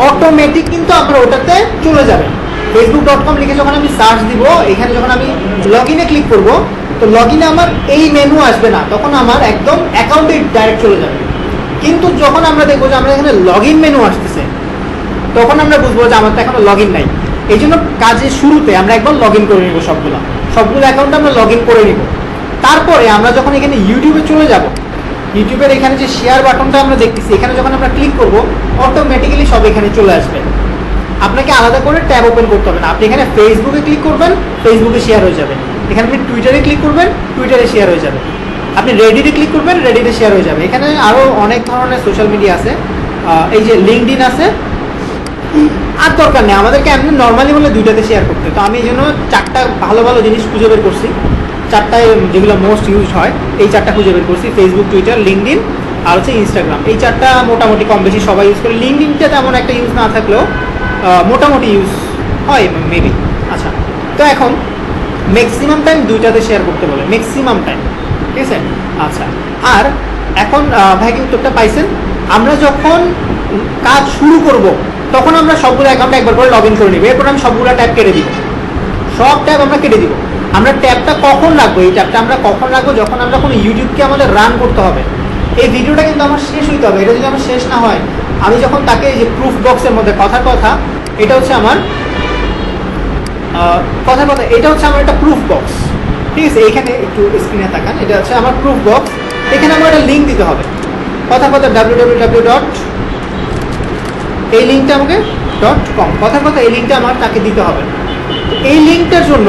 অটোমেটিক কিন্তু আমরা ওটাতে চলে যাবে। facebook.com লিখে যখন আমি সার্চ দিব, এখানে যখন আমি লগ ইনে ক্লিক করব, তো লগ ইনে আমার এই মেনু আসবে না, তখন আমার একদম অ্যাকাউন্টে ডাইরেক্ট চলে যাবে। কিন্তু যখন আমরা দেখবো যে আমরা এখানে লগ ইন মেনু আসতেছে, তখন আমরা বুঝবো যে আমার তো এখনো লগ ইন নাই। এই জন্য কাজের শুরুতে আমরা একবার লগ ইন করে নিব, সবগুলো অ্যাকাউন্টে আমরা লগ ইন করে নিব। তারপরে আমরা যখন এখানে ইউটিউবে চলে যাব, ইউটিউবের এখানে যে শেয়ার বাটনটা আমরা দেখতেছি, এখানে যখন আমরা ক্লিক করব অটোমেটিক্যালি সব এখানে চলে আসবে। আপনাকে আলাদা করে ট্যাব ওপেন করতে হবে না। আপনি এখানে ফেসবুকে ক্লিক করবেন, ফেসবুকে শেয়ার হয়ে যাবে। এখানে আপনি টুইটারে ক্লিক করবেন, টুইটারে শেয়ার হয়ে যাবে। আপনি রেডিটে ক্লিক করবেন, রেডিটে শেয়ার হয়ে যাবে। এখানে আরও অনেক ধরনের সোশ্যাল মিডিয়া আছে, এই যে লিঙ্কডইন আছে। আর দরকার নেই আমাদেরকে, এমনি নর্মালি বলে দুইটাতে শেয়ার করতে। তো আমি এই জন্য চারটা ভালো ভালো জিনিস খুঁজে বের করছি, চারটায় যেগুলো মোস্ট ইউজ হয় এই চারটা খুঁজে বের করছি, ফেসবুক, টুইটার, লিঙ্কডইন আর হচ্ছে ইনস্টাগ্রাম। এই চারটা মোটামুটি কম বেশি সবাই ইউজ করে। লিঙ্কডইনটা তেমন একটা ইউজ না থাকলেও মোটামুটি ইউজ হয় মেবি। আচ্ছা, তো এখন ম্যাক্সিমাম টাইম দুইটাতে শেয়ার করতে বলে, ম্যাক্সিমাম টাইম, ঠিক আছে? আচ্ছা, আর এখন ভাই কি উত্তরটা পাইছেন? আমরা যখন কাজ শুরু করব তখন আমরা সবগুলো অ্যাকাউন্টে একবার করে লগ ইন করে নিব। এরপর আমি সবগুলো ট্যাব কেটে দিব, সব ট্যাব আমরা কেটে দিব। আমরা ট্যাবটা কখন রাখবো? এই ট্যাবটা আমরা কখন রাখবো? যখন আমরা কোনো ইউটিউবকে আমাদের রান করতে হবে। এই ভিডিওটা কিন্তু আমার শেষ হইতে হবে। এটা যদি আমার শেষ না হয়, আমি যখন তাকে এই যে প্রুফ বক্সের মধ্যে কথার কথা, এটা হচ্ছে আমার কথার কথা, এটা হচ্ছে আমার একটা প্রুফ বক্স, ঠিক আছে? এইখানে একটু স্ক্রিনে তাকান, এটা হচ্ছে আমার প্রুফ বক্স। এখানে আমার একটা লিঙ্ক দিতে হবে, কথার কথা www. এই লিঙ্কটা আমাকে .com, কথার কথা এই লিঙ্কটা আমার তাকে দিতে হবে। এই লিঙ্কটার জন্য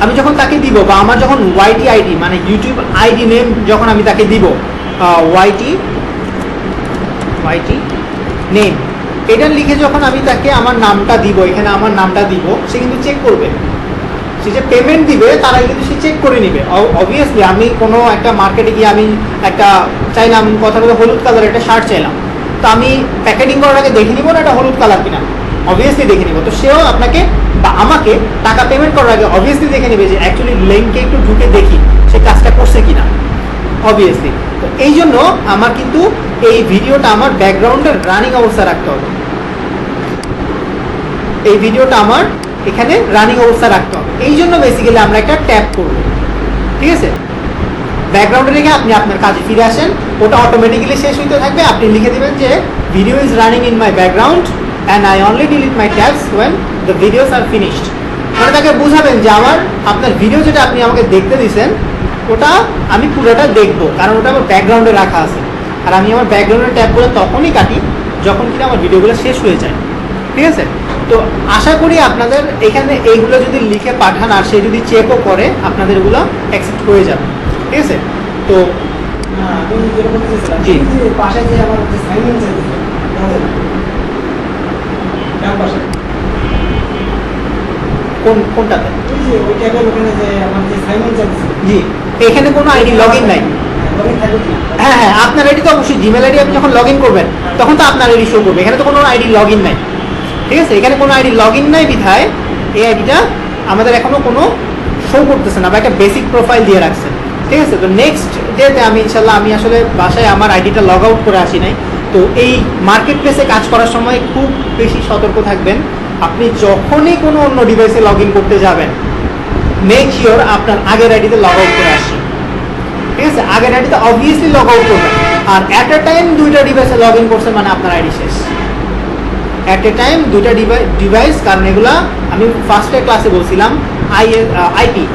আমি যখন তাকে দিব বা আমার যখন ওয়াইটি আইডি মানে ইউটিউব আইডি নেম যখন আমি তাকে দিব ওয়াইটি নেম এটা লিখে যখন আমি তাকে আমার নামটা দিব, এখানে আমার নামটা দিব, সে কিন্তু চেক করবে। সে যে পেমেন্ট দিবে তার আগে কিন্তু সে চেক করে নিবে। অবভিয়াসলি আমি কোনো একটা মার্কেটে গিয়ে আমি একটা চাইলাম, কথা বলে হলুদ কালার একটা শার্ট চাইলাম, তো আমি প্যাকেটিং করার আগে দেখে নিব না এটা হলুদ কালার কিনা, অবভিয়াসলি দেখে নিব। তো সেও আপনাকে বা আমাকে টাকা পেমেন্ট করার আগে অবভিয়াসলি দেখে নেবে যে অ্যাকচুয়ালি লিঙ্কে একটু ঢুকে দেখি সে কাজটা করছে কিনা, অবভিয়াসলি। তো এই জন্য আমার কিন্তু এই ভিডিওটা আমার ব্যাকগ্রাউন্ডের রানিং অবস্থা রাখতে হবে, এই ভিডিওটা আমার এখানে রানিং অবস্থা রাখতে হবে। এই জন্য বেসিক্যালি আমরা একটা ট্যাপ করব, ঠিক আছে? ব্যাকগ্রাউন্ডে রেখে আপনি আপনার কাজে ফিরে আসেন, ওটা অটোমেটিক্যালি শেষ হইতে থাকবে। আপনি লিখে দিবেন যে video is running in my background and I only delete my tabs when the videos are finished. মানে তাকে বুঝাবেন যে আপনার ভিডিও যেটা আপনি আমাকে দেখতে দিয়েছেন ওটা আমি পুরোটা দেখবো, কারণ ওটা আমার ব্যাকগ্রাউন্ডে রাখা আছে। আর আমি আমার ব্যাকগ্রাউন্ডের ট্যাবগুলো তখনই কাটি যখন কিনা আমার ভিডিওগুলো শেষ হয়ে যায়, ঠিক আছে? তো আশা করি আপনাদের এখানে এইগুলো যদি লিখে পাঠান আর সে যদি চেকও করে আপনাদের এগুলো অ্যাকসেপ্ট হয়ে যাবে, ঠিক আছে? তো আমি যেটা বলতে চাইছিলাম, জি। এই যে পাশে যে আমার যে সাইন ইন চাইছে আমাদের ডান পাশে কোনটাতে? ওই যে ওই ট্যাবের ওখানে যে আমার যে সাইন ইন চাইছে জি, এখানে কোনো আইডি লগ ইন নাই। লগইন থাকবে কি? হ্যাঁ হ্যাঁ, আপনার আইডি তো অবশ্যই জিমেল আইডি আপনি যখন লগ ইন করবেন তখন তো আপনার আইডি শো করবে। এখানে তো কোনো আইডি লগ ইন নাই, ঠিক আছে? এখানে কোনো আইডি লগ ইন নাই বিধায় এই আইডিটা আমাদের এখনো কোনো শো করতেছে না বা একটা বেসিক প্রোফাইল দিয়ে রাখছে, ঠিক আছে? তো নেক্সট ডেতে আমি ইনশাল্লাহ, আমি আসলে বাসায় আমার আইডিটা লগ আউট করে আসি নাই, তো এই মার্কেট প্লেসে কাজ করার সময় খুব বেশি সতর্ক থাকবেন। আপনি যখনই কোনো অন্য ডিভাইসে লগ ইন করতে যাবেন মেক শিওর আপনার আগের আইডিতে লগ আউট করে আসি, ঠিক আছে? আগের আইডিতে অবভিয়াসলি লগ আউট করবেন। আর অ্যাট এ টাইম দুইটা ডিভাইসে লগ ইন করছেন মানে আপনার আইডি শেষ। অ্যাট এ টাইম দুইটা ডিভাইস, কারণ এগুলা আমি ফার্স্টের ক্লাসে বলছিলাম আইপি,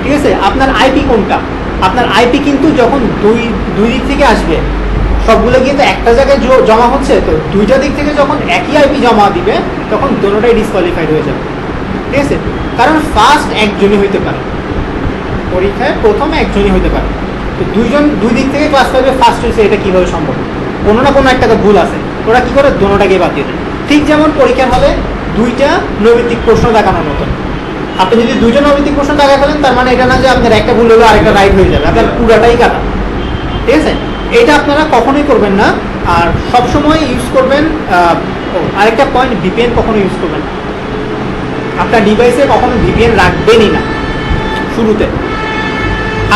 ঠিক আছে? আপনার আইপি কোনটা? আপনার আইপি কিন্তু যখন দুই দিক থেকে আসবে, সবগুলো কিন্তু একটা জায়গায় জমা হচ্ছে, তো দুইটা দিক থেকে যখন একই আইপি জমা দিবে তখন দুটোটাই ডিসকোয়ালিফাইড হয়ে যাবে, ঠিক আছে? কারণ ফার্স্ট একজনই হইতে পারে, পরীক্ষায় প্রথম একজনই হইতে পারে। তো দুই দিক থেকে ক্লাস করবে, ফার্স্ট হয়েছে, এটা কীভাবে সম্ভব? কোনো না কোনো একটা তো ভুল আছে, ওরা কী করে দুটোটাকে বাদ দিয়ে দেয়। ঠিক যেমন পরীক্ষার হলে দুইটা নৈমিত্তিক প্রশ্ন দেখানোর মতন, আপনি যদি দুইটা নৈমিত্তিক প্রশ্ন দেখা ফেলেন তার মানে এটা না যে আপনার একটা ভুল হলো আরেকটা রাইট হয়ে যাবে, আপনার পুরাটাই কাটা, ঠিক আছে? এটা আপনারা কখনোই করবেন না। আর সবসময় ইউজ করবেন আরেকটা পয়েন্ট, ভিপিএন কখনো ইউজ করবেন না। আপনার ডিভাইসে কখনো ভিপিএন রাখবেনই না শুরুতে।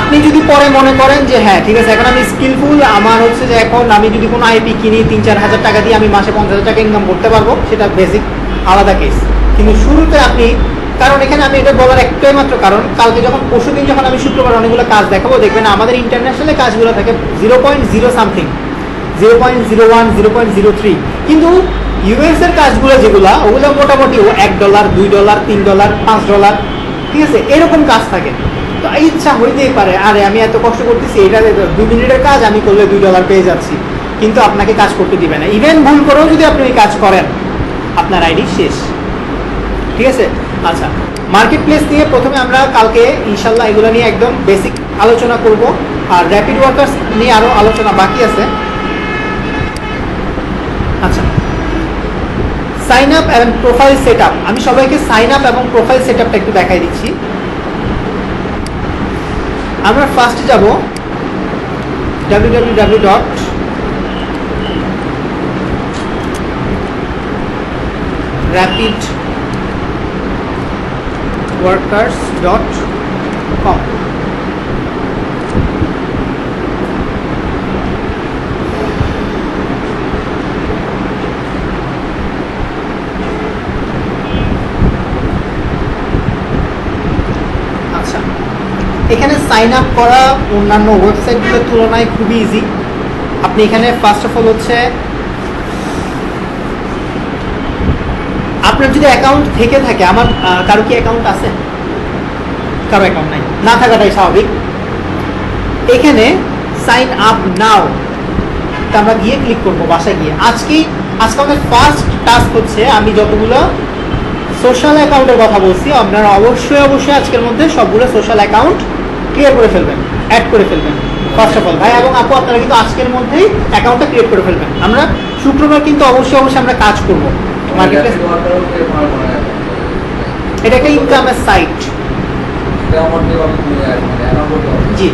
আপনি যদি পরে মনে করেন যে হ্যাঁ ঠিক আছে এখন আমি স্কিলফুল, আমার হচ্ছে যে এখন আমি যদি কোনো আইপি কিনি 3-4 হাজার টাকা দিয়ে আমি মাসে 50,000 টাকা ইনকাম করতে পারবো, সেটা বেসিক আলাদা কেস। কিন্তু শুরুতে আপনি, কারণ এখানে আমি এটা বলার একটাই মাত্র কারণ, কালকে যখন পরশুদিন যখন আমি শুক্রবার অনেকগুলো কাজ দেখাবো, দেখবেন আমাদের ইন্টারন্যাশনালে কাজগুলো থাকে 0.0 সামথিং, 0.01, 0.03, কিন্তু ইউএস এর কাজগুলো যেগুলো ওগুলো মোটামুটি $1, $2, $3, $5, ঠিক আছে? এরকম কাজ থাকে। তো ইচ্ছা হইতেই পারে আরে আমি এত কষ্ট করতেছি, এটা 2 মিনিটের কাজ আমি করলে $2 পেয়ে যাচ্ছি, কিন্তু আপনাকে কাজ করতে দিবে না। ইভেন ভুল করেও যদি আপনি ওই কাজ করেন আপনার আইডি শেষ, ঠিক আছে? আচ্ছা, মার্কেট প্লেস নিয়ে প্রথমে আমরা কালকে ইনশাল্লাহ এগুলো নিয়ে একদম বেসিক আলোচনা করব, আর র্যাপিড ওয়ার্কার্স নিয়ে আরও আলোচনা বাকি আছে। আচ্ছা, সাইন আপ এবং প্রোফাইল সেট আপ, আমি সবাইকে সাইন আপ এবং প্রোফাইল সেট আপটা একটু দেখাই দিচ্ছি। আমরা ফার্স্টে যাব www.rapidworkers.com। এখানে সাইন আপ করা অন্যান্য ওয়েবসাইটগুলোর তুলনায় খুবই ইজি। আপনি এখানে ফার্স্ট অফ অল হচ্ছে আপনার যদি অ্যাকাউন্ট থেকে থাকে, আমার কারো কি অ্যাকাউন্ট আছে? কারো অ্যাকাউন্ট নাই, না থাকাটাই স্বাভাবিক। এখানে সাইন আপ নাও তা আমরা গিয়ে ক্লিক করবো বাসায় গিয়ে। আজকে আমাদের ফার্স্ট টাস্ক হচ্ছে আমি যতগুলো সোশ্যাল অ্যাকাউন্টের কথা বলছি, আপনারা অবশ্যই আজকের মধ্যে সবগুলো সোশ্যাল অ্যাকাউন্ট ক্লিয়ার করে ফেলবেন, অ্যাড করে ফেলবেন ফার্স্ট অফ অল। ভাই এবং আপু আপনারা কিন্তু আজকের মধ্যেই অ্যাকাউন্টটা ক্রিয়েট করে ফেলবেন। আমরা শুক্রবার কিন্তু অবশ্যই আমরা কাজ করব মার্কেট প্লেস। এটা একটা ইনকামের সাইট, জি,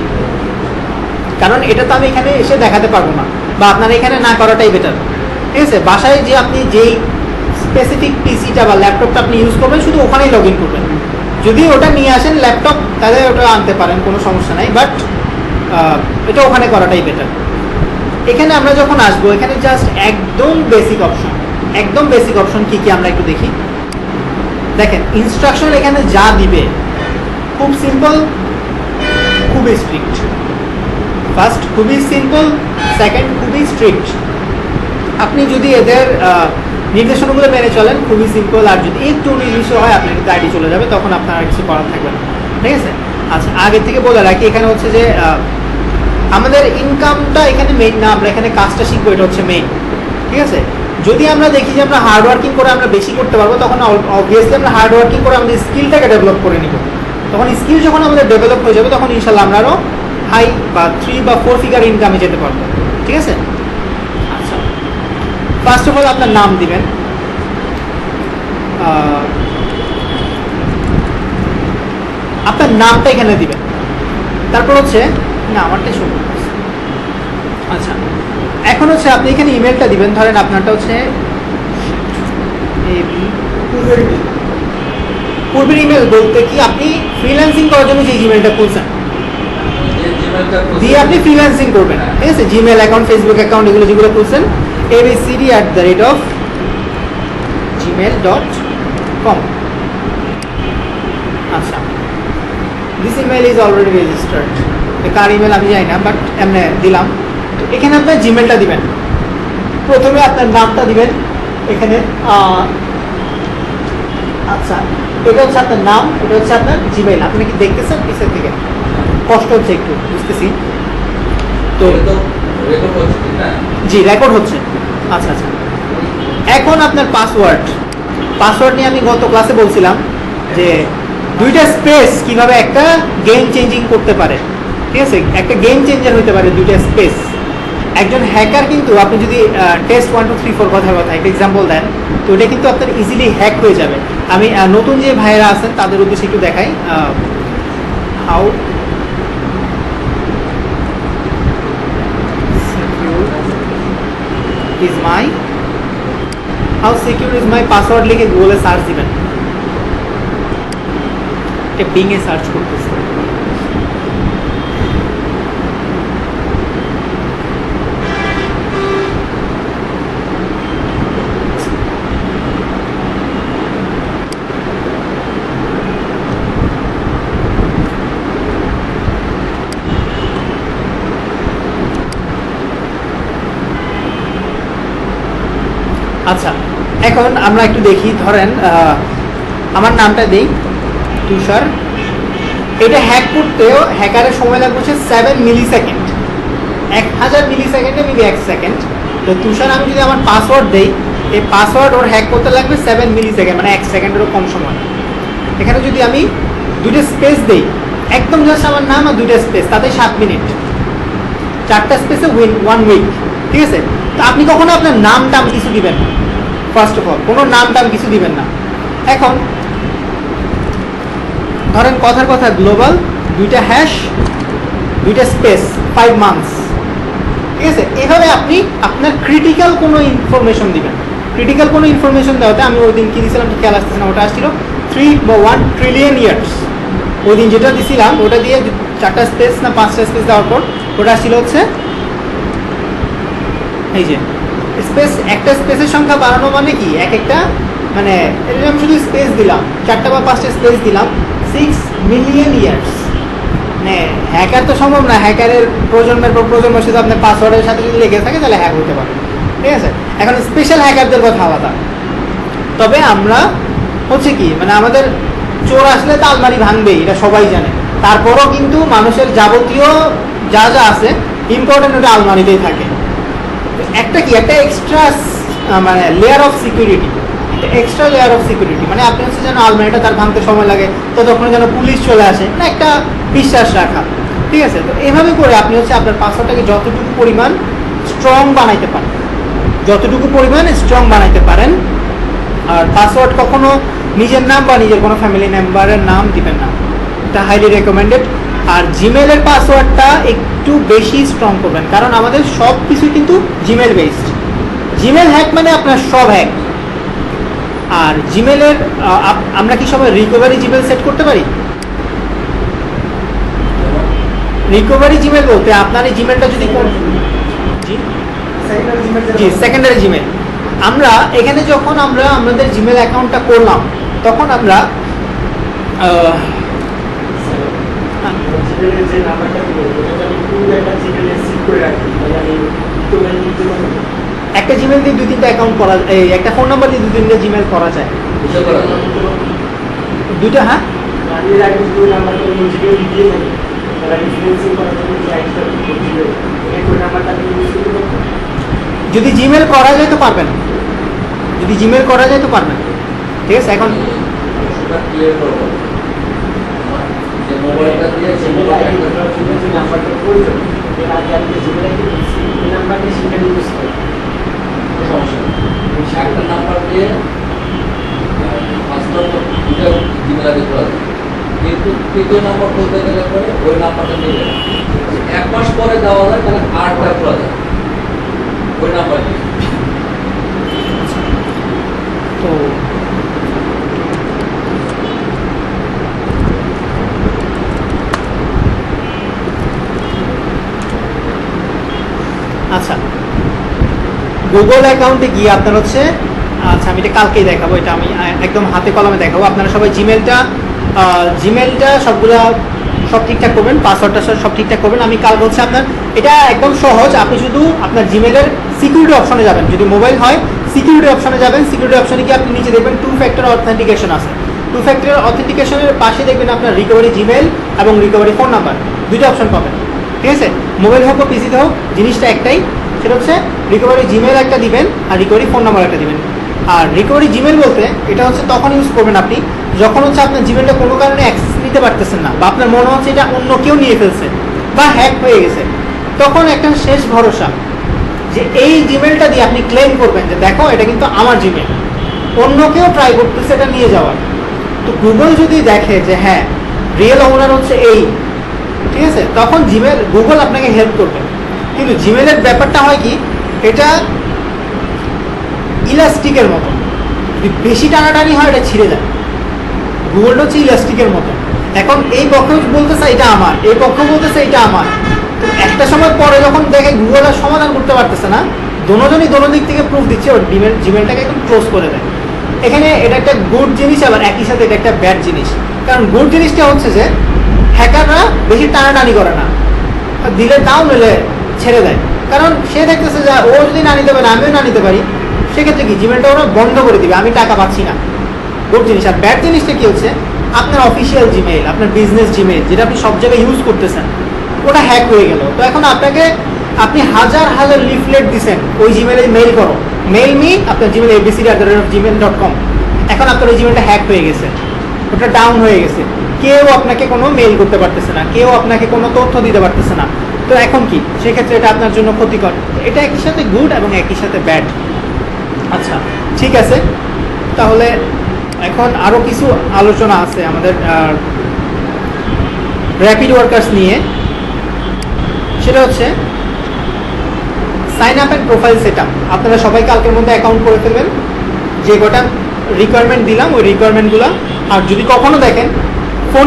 কারণ এটা তো আমি এখানে এসে দেখাতে পারবো না, বা আপনারা এখানে না করাটাই বেটার। ঠিক আছে, বাসায় যে আপনি যেই স্পেসিফিক পিসিটা বা ল্যাপটপটা আপনি ইউজ করবেন শুধু ওখানেই লগ ইন করবেন। যদি ওটা নিয়ে আসেন ল্যাপটপ, তাহলে ওটা আনতে পারেন, কোনো সমস্যা নাই, বাট এটা ওখানে করাটাই বেটার। এখানে আমরা যখন আসবো, এখানে জাস্ট একদম বেসিক অপশন কি কি আমরা একটু দেখি। দেখেন ইনস্ট্রাকশন এখানে যা দিবে খুব সিম্পল, খুবই স্ট্রিক্ট। ফার্স্ট খুবই সিম্পল, সেকেন্ড খুবই স্ট্রিক্ট। আপনি যদি এদের নির্দেশনাগুলো মেনে চলেন খুবই সিম্পল, আর যদি একটু নির্দিষ্ট হয় আপনার কিন্তু আইডি চলে যাবে, তখন আপনার আর কিছু করার থাকবে না। ঠিক আছে, আচ্ছা আগে থেকে বলে রাখি, এখানে হচ্ছে যে আমাদের ইনকামটা এখানে মেইন না, আমরা এখানে কাজটা শিখবো, এটা হচ্ছে মেইন। ঠিক আছে, যদি আমরা দেখি যে আমরা হার্ড ওয়ার্কিং করে আমরা বেশি করতে পারবো, তখন অবভিয়াসলি আমরা হার্ড ওয়ার্কিং করে আমাদের স্কিলটাকে ডেভেলপ করে নিব। তখন স্কিল যখন আমাদের ডেভেলপ হয়ে যাবে, তখন ইনশাল্লাহ আমরা আরও হাই বা 3 বা 4 ফিগার ইনকামে যেতে পারবো। ঠিক আছে, আচ্ছা ফার্স্ট অফ অল আপনার নাম দিবেন, আপনার নামটা এখানে দিবেন। তারপর হচ্ছে না আমারটাই শুরু। আচ্ছা এখন হচ্ছে আপনি এখানে ইমেলটা দিবেন, ধরেন আপনারটা হচ্ছে পূর্বের ইমেল বলতে কি আপনি ফ্রিল্যান্সিং করার জন্য যে ইমেলটা খুলছেন দিয়ে আপনি ফ্রিল্যান্সিং করবেন। ঠিক আছে, জিমেল অ্যাকাউন্ট, ফেসবুক অ্যাকাউন্ট, এগুলো যেগুলো খুলছেন abcd@gmail.com। আচ্ছা this email is already registered, car email আমি জানি না, বাট এমনি দিলাম। তো এখানে আপনার জিমেলটা দিবেন, প্রথমে আপনার নামটা দিবেন এখানে। আচ্ছা এটা হচ্ছে আপনার নাম, এটা হচ্ছে আপনার জিমেল। আপনি কি দেখতেছেন পিছের থেকে? কষ্ট হচ্ছে একটু, বুঝতেছি। তো জি রেকর্ড হচ্ছে। আচ্ছা আচ্ছা, এখন আপনার পাসওয়ার্ড নিয়ে আমি গত ক্লাসে বলছিলাম যে দুইটা স্পেস কিভাবে একটা গেম চেঞ্জিং করতে পারে। ঠিক আছে, একটা গেম চেঞ্জার হতে পারে দুইটা স্পেস। একজন হ্যাকার কিন্তু আপনি যদি টেস্ট 1 2 3 4 কথা একটা এক্সাম্পল দেন, তো এটা কিন্তু আপনার ইজিলি হ্যাক হয়ে যাবে। আমি নতুন যে ভাইয়েরা আছেন তাদের উদ্দেশ্যে একটু দেখাই how secure is my password লিখে গুগলে সার্চ দিবেন, এটা বিংয়ে সার্চ করতেছে। আচ্ছা এখন আমরা একটু দেখি, ধরেন আমার নামটা দিই তুষার। এটা হ্যাক করতেও হ্যাকারের সময় লাগবে হচ্ছে 7 মিলি সেকেন্ড, 1000 মিলি সেকেন্ডে মেবি 1 সেকেন্ড। তো তুষার আমি যদি আমার পাসওয়ার্ড দিই, এই পাসওয়ার্ড ওর হ্যাক করতে লাগবে 7 মিলি সেকেন্ড, মানে 1 সেকেন্ডেরও কম সময়। এখানে যদি আমি দুইটা স্পেস দিই, একদম জাস্ট আমার নাম আর দুইটা স্পেস, তাতে 7 মিনিট, 4টা স্পেসে 1 উইক। ঠিক আছে, তো আপনি কখনো আপনার নাম কিছু দিবেন না, ফার্স্ট অফ অল কোনো নাম কিছু দিবেন না। এখন ধরেন কথার কথা গ্লোবাল, দুইটা হ্যাশ, দুইটা স্পেস, 5 মান্থস। ঠিক আছে, এভাবে আপনি আপনার ক্রিটিক্যাল কোনো ইনফরমেশন দিবেন। ক্রিটিক্যাল কোনো ইনফরমেশন দেওয়াতে আমি ওই দিন কি দিয়েছিলাম খেয়াল আসতেছে না, ওটা আসছিল 3 বা 1 ট্রিলিয়ন ইয়ার্স। ওই দিন যেটা দিয়েছিলাম ওটা দিয়ে 4টা স্পেস না 5টা স্পেস দেওয়ার পর ওটা আসছিল হচ্ছে এই যে স্পেস। একটা স্পেসের সংখ্যা বাড়ানো মানে কি, একটা মানে আমি শুধু স্পেস দিলাম, 4টা বা 5টা স্পেস দিলাম, 6 মিলিয়ন ইয়ার্স। মানে হ্যাকার তো সম্ভব না, হ্যাকারের প্রজন্মের পর প্রজন্ম শুধু আপনার পাসওয়ার্ডের সাথে যদি লেগে থাকে তাহলে হ্যাক হতে পারে। ঠিক আছে, এখন স্পেশাল হ্যাকারদের কথা আলাদা। তবে আমরা হচ্ছে কি, মানে আমাদের চোর আসলে তো আলমারি ভাঙবেই, এটা সবাই জানে। তারপরও কিন্তু মানুষের যাবতীয় যা আছে ইম্পর্টেন্ট ওটা আলমারিতেই থাকে। একটা কি, একটা এক্সট্রা মানে layer of security. Extra layer of security, মানে আপনি হচ্ছে যেন আলমারিটা তার ভাঙতে সময় লাগে তো তখন যেন পুলিশ চলে আসে, মানে একটা বিশ্বাস রাখা। ঠিক আছে, তো এভাবে করে আপনি হচ্ছে আপনার পাসওয়ার্ডটাকে যতটুকু পরিমাণ স্ট্রং বানাইতে পারেন, যতটুকু পরিমাণ স্ট্রং বানাইতে পারেন। আর পাসওয়ার্ড কখনো নিজের নাম বা নিজের কোনো ফ্যামিলি মেম্বারের নাম দিবেন না, এটা হাইলি রেকমেন্ডেড। আর জিমেলের পাসওয়ার্ডটা একটু বেশি স্ট্রং করবেন, কারণ আমাদের সব কিছু কিন্তু জিমেল বেসড। জিমেল হ্যাক মানে আপনার সব হ্যাক। আর জিমেলের আমরা কি সবাই রিকভারি জিমেল সেট করতে পারি? রিকভারি জিমেল বলতে আপনার এই জিমেলটা যদি জি সেকেন্ডারি জিমেল, আমরা এখানে যখন আমরা আমাদের জিমেল অ্যাকাউন্টটা করলাম তখন আমরা একটা জিমেল দিয়ে 2-3টা অ্যাকাউন্ট করা, এই একটা ফোন নাম্বার দিয়ে 2-3টা জিমেল করা যায়। দুইটা, হ্যাঁ যদি জিমেল করা যায় তো পারবেন, যদি জিমেল করা যায় তো পারবেন। ঠিক আছে, এখন ক্লিয়ার করবো যে মোবাইলটা দিয়ে যে নাম্বারটা প্রয়োজন এর আগে আপনি যেটা দিয়েছি এই নাম্বারটা সেটা ইউজ করেন, সমস্যা একটা নাম্বার দিয়ে ফার্স্ট দুটো জিমেল আইডি করা যায়, কিন্তু তৃতীয় নাম্বার বলতে গেলে পরে ওই নাম্বারটা নিয়ে এক মাস পরে দেওয়া যায়, তাহলে 8টা করা যায় ওই নাম্বার দিয়ে। তো আচ্ছা, গুগল অ্যাকাউন্টে গিয়ে আপনার হচ্ছে, আচ্ছা আমি এটা কালকেই দেখাবো, এটা আমি একদম হাতে কলমে দেখাবো। আপনারা সবাই জিমেলটা সবগুলা সব ঠিকঠাক করবেন, পাসওয়ার্ডটা সব ঠিকঠাক করবেন। আমি কাল বলছি আপনার এটা একদম সহজ, আপনি শুধু আপনার জিমেলের সিকিউরিটি অপশনে যাবেন, যদি মোবাইল হয় সিকিউরিটি অপশনে যাবেন। সিকিউরিটি অপশনে গিয়ে আপনি নিচে দেখবেন 2 ফ্যাক্টর অথেন্টিকেশন আছে। 2 ফ্যাক্টর অথেন্টিকেশনের পাশে দেখবেন আপনার রিকভারি জিমেল এবং রিকভারি ফোন নাম্বার, দুইটা অপশন পাবেন। ঠিক আছে, মোবাইল হোক বা পিসিতে হোক জিনিসটা একটাই, সেটা হচ্ছে রিকভারি জিমেল একটা দিবেন আর রিকভারি ফোন নাম্বার একটা দিবেন। আর রিকভারি জিমেল বলতে এটা হচ্ছে তখন ইউজ করবেন আপনি যখন হচ্ছে আপনার জিমেলটা কোনো কারণে অ্যাক্সেস নিতে পারতেছেন না, বা আপনার মনে হচ্ছে এটা অন্য কেউ নিয়ে ফেলছে বা হ্যাক হয়ে গেছে, তখন একটা শেষ ভরসা যে এই জিমেলটা দিয়ে আপনি ক্লেম করবেন যে দেখো এটা কিন্তু আমার জিমেল, অন্য কেউ ট্রাই করতেছে এটা নিয়ে যাওয়ার। তো গুগল যদি দেখে যে হ্যাঁ রিয়েল ওনার হচ্ছে এই, ঠিক আছে, তখন গুগল আপনাকে হেল্প করবে। কিন্তু জিমেলের ব্যাপারটা হয় কি, এটা ইলাস্টিকের মতো, যদি বেশি টানাটানি হয় এটা ছিঁড়ে যায়। গুগলটা হচ্ছে ইলাস্টিকের মতো, এখন এই পক্ষ বলতেছে এটা আমার, এই পক্ষ বলতেছে এটা আমার, একটা সময় পরে যখন দেখে গুগল আর সমাধান করতে পারতেছে না, দোনোজনই দোনো দিক থেকে প্রুফ দিচ্ছে, ওর জিমেলটাকে একদম ক্লোজ করে দেয়। এখানে এটা একটা গুড জিনিস, আবার একই সাথে এটা একটা ব্যাড জিনিস। কারণ গুড জিনিসটা হচ্ছে যে হ্যাকাররা বেশি টানাটানি করে না, দিলে তাও নিলে ছেড়ে দেয়, কারণ সে দেখতেছে যে ও যদি না নিতে পারে আমিও না নিতে পারি, সেক্ষেত্রে কি জিমেলটা ওরা বন্ধ করে দিবে, আমি টাকা পাচ্ছি না। গুড জিনিস। আর ব্যাড জিনিসটা কি হচ্ছে, আপনার অফিসিয়াল জিমেল, আপনার বিজনেস জিমেল যেটা আপনি সব জায়গায় ইউজ করতেছেন, ওটা হ্যাক হয়ে গেল। তো এখন আপনি হাজার হাজার লিফলেট দিচ্ছেন ওই জিমেলে মেইল করো, মেইল মি আপনার জিমেল abcd@gmail.com, এখন আপনার ওই জিমেলটা হ্যাক হয়ে গেছে, ওটা ডাউন হয়ে গেছে, কেউ আপনাকে কোনো মেইল করতে পারতেছে না, কেউ আপনাকে কোনো তথ্য দিতে পারতেছে না। তো এখন কি, সেক্ষেত্রে এটা আপনার জন্য ক্ষতিকর। এটা একই সাথে গুড এবং একই সাথে ব্যাড। আচ্ছা ঠিক আছে, তাহলে এখন আরও কিছু আলোচনা আছে আমাদের র্যাপিড ওয়ার্কার্স নিয়ে, সেটা হচ্ছে sign up and profile set up. আপনারা সবাই কালকের মধ্যে অ্যাকাউন্ট করে ফেলবেন, যে কটা রিকোয়ারমেন্ট দিলাম ওই রিকোয়ারমেন্টগুলো। আর যদি কখনো দেখেন ফোন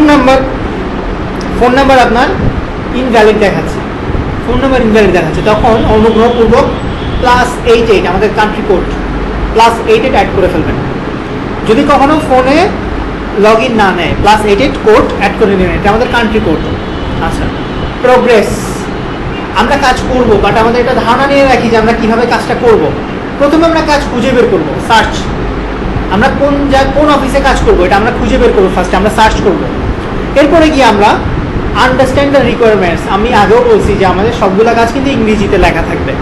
নাম্বার আপনার ইনভ্যালিড দেখাচ্ছে, তখন অনুগ্রহপূর্বক +88 আমাদের কান্ট্রি কোড +88 অ্যাড করে ফেলবেন। যদি কখনো ফোনে লগ ইন না নেয় +88 কোড অ্যাড করে নেবেন, এটা আমাদের কান্ট্রি কোড। আচ্ছা, প্রোগ্রেস, আমরা কাজ করব, বাট আমাদের এটা ধারণা নিয়ে রাখি যে আমরা কীভাবে কাজটা করব। প্রথমে আমরা কাজ খুঁজে বের করব, সার্চ, আমরা কোন অফিসে কাজ করব এটা আমরা খুঁজে বের করবো, ফার্স্টে আমরা সার্চ করব। এরপরে গিয়ে আমরা আন্ডারস্ট্যান্ড দ্য রিকোয়ারমেন্টস। আমি আগেও বলছি যে আমাদের সবগুলো কাজ কিন্তু ইংরেজিতে লেখা থাকবে,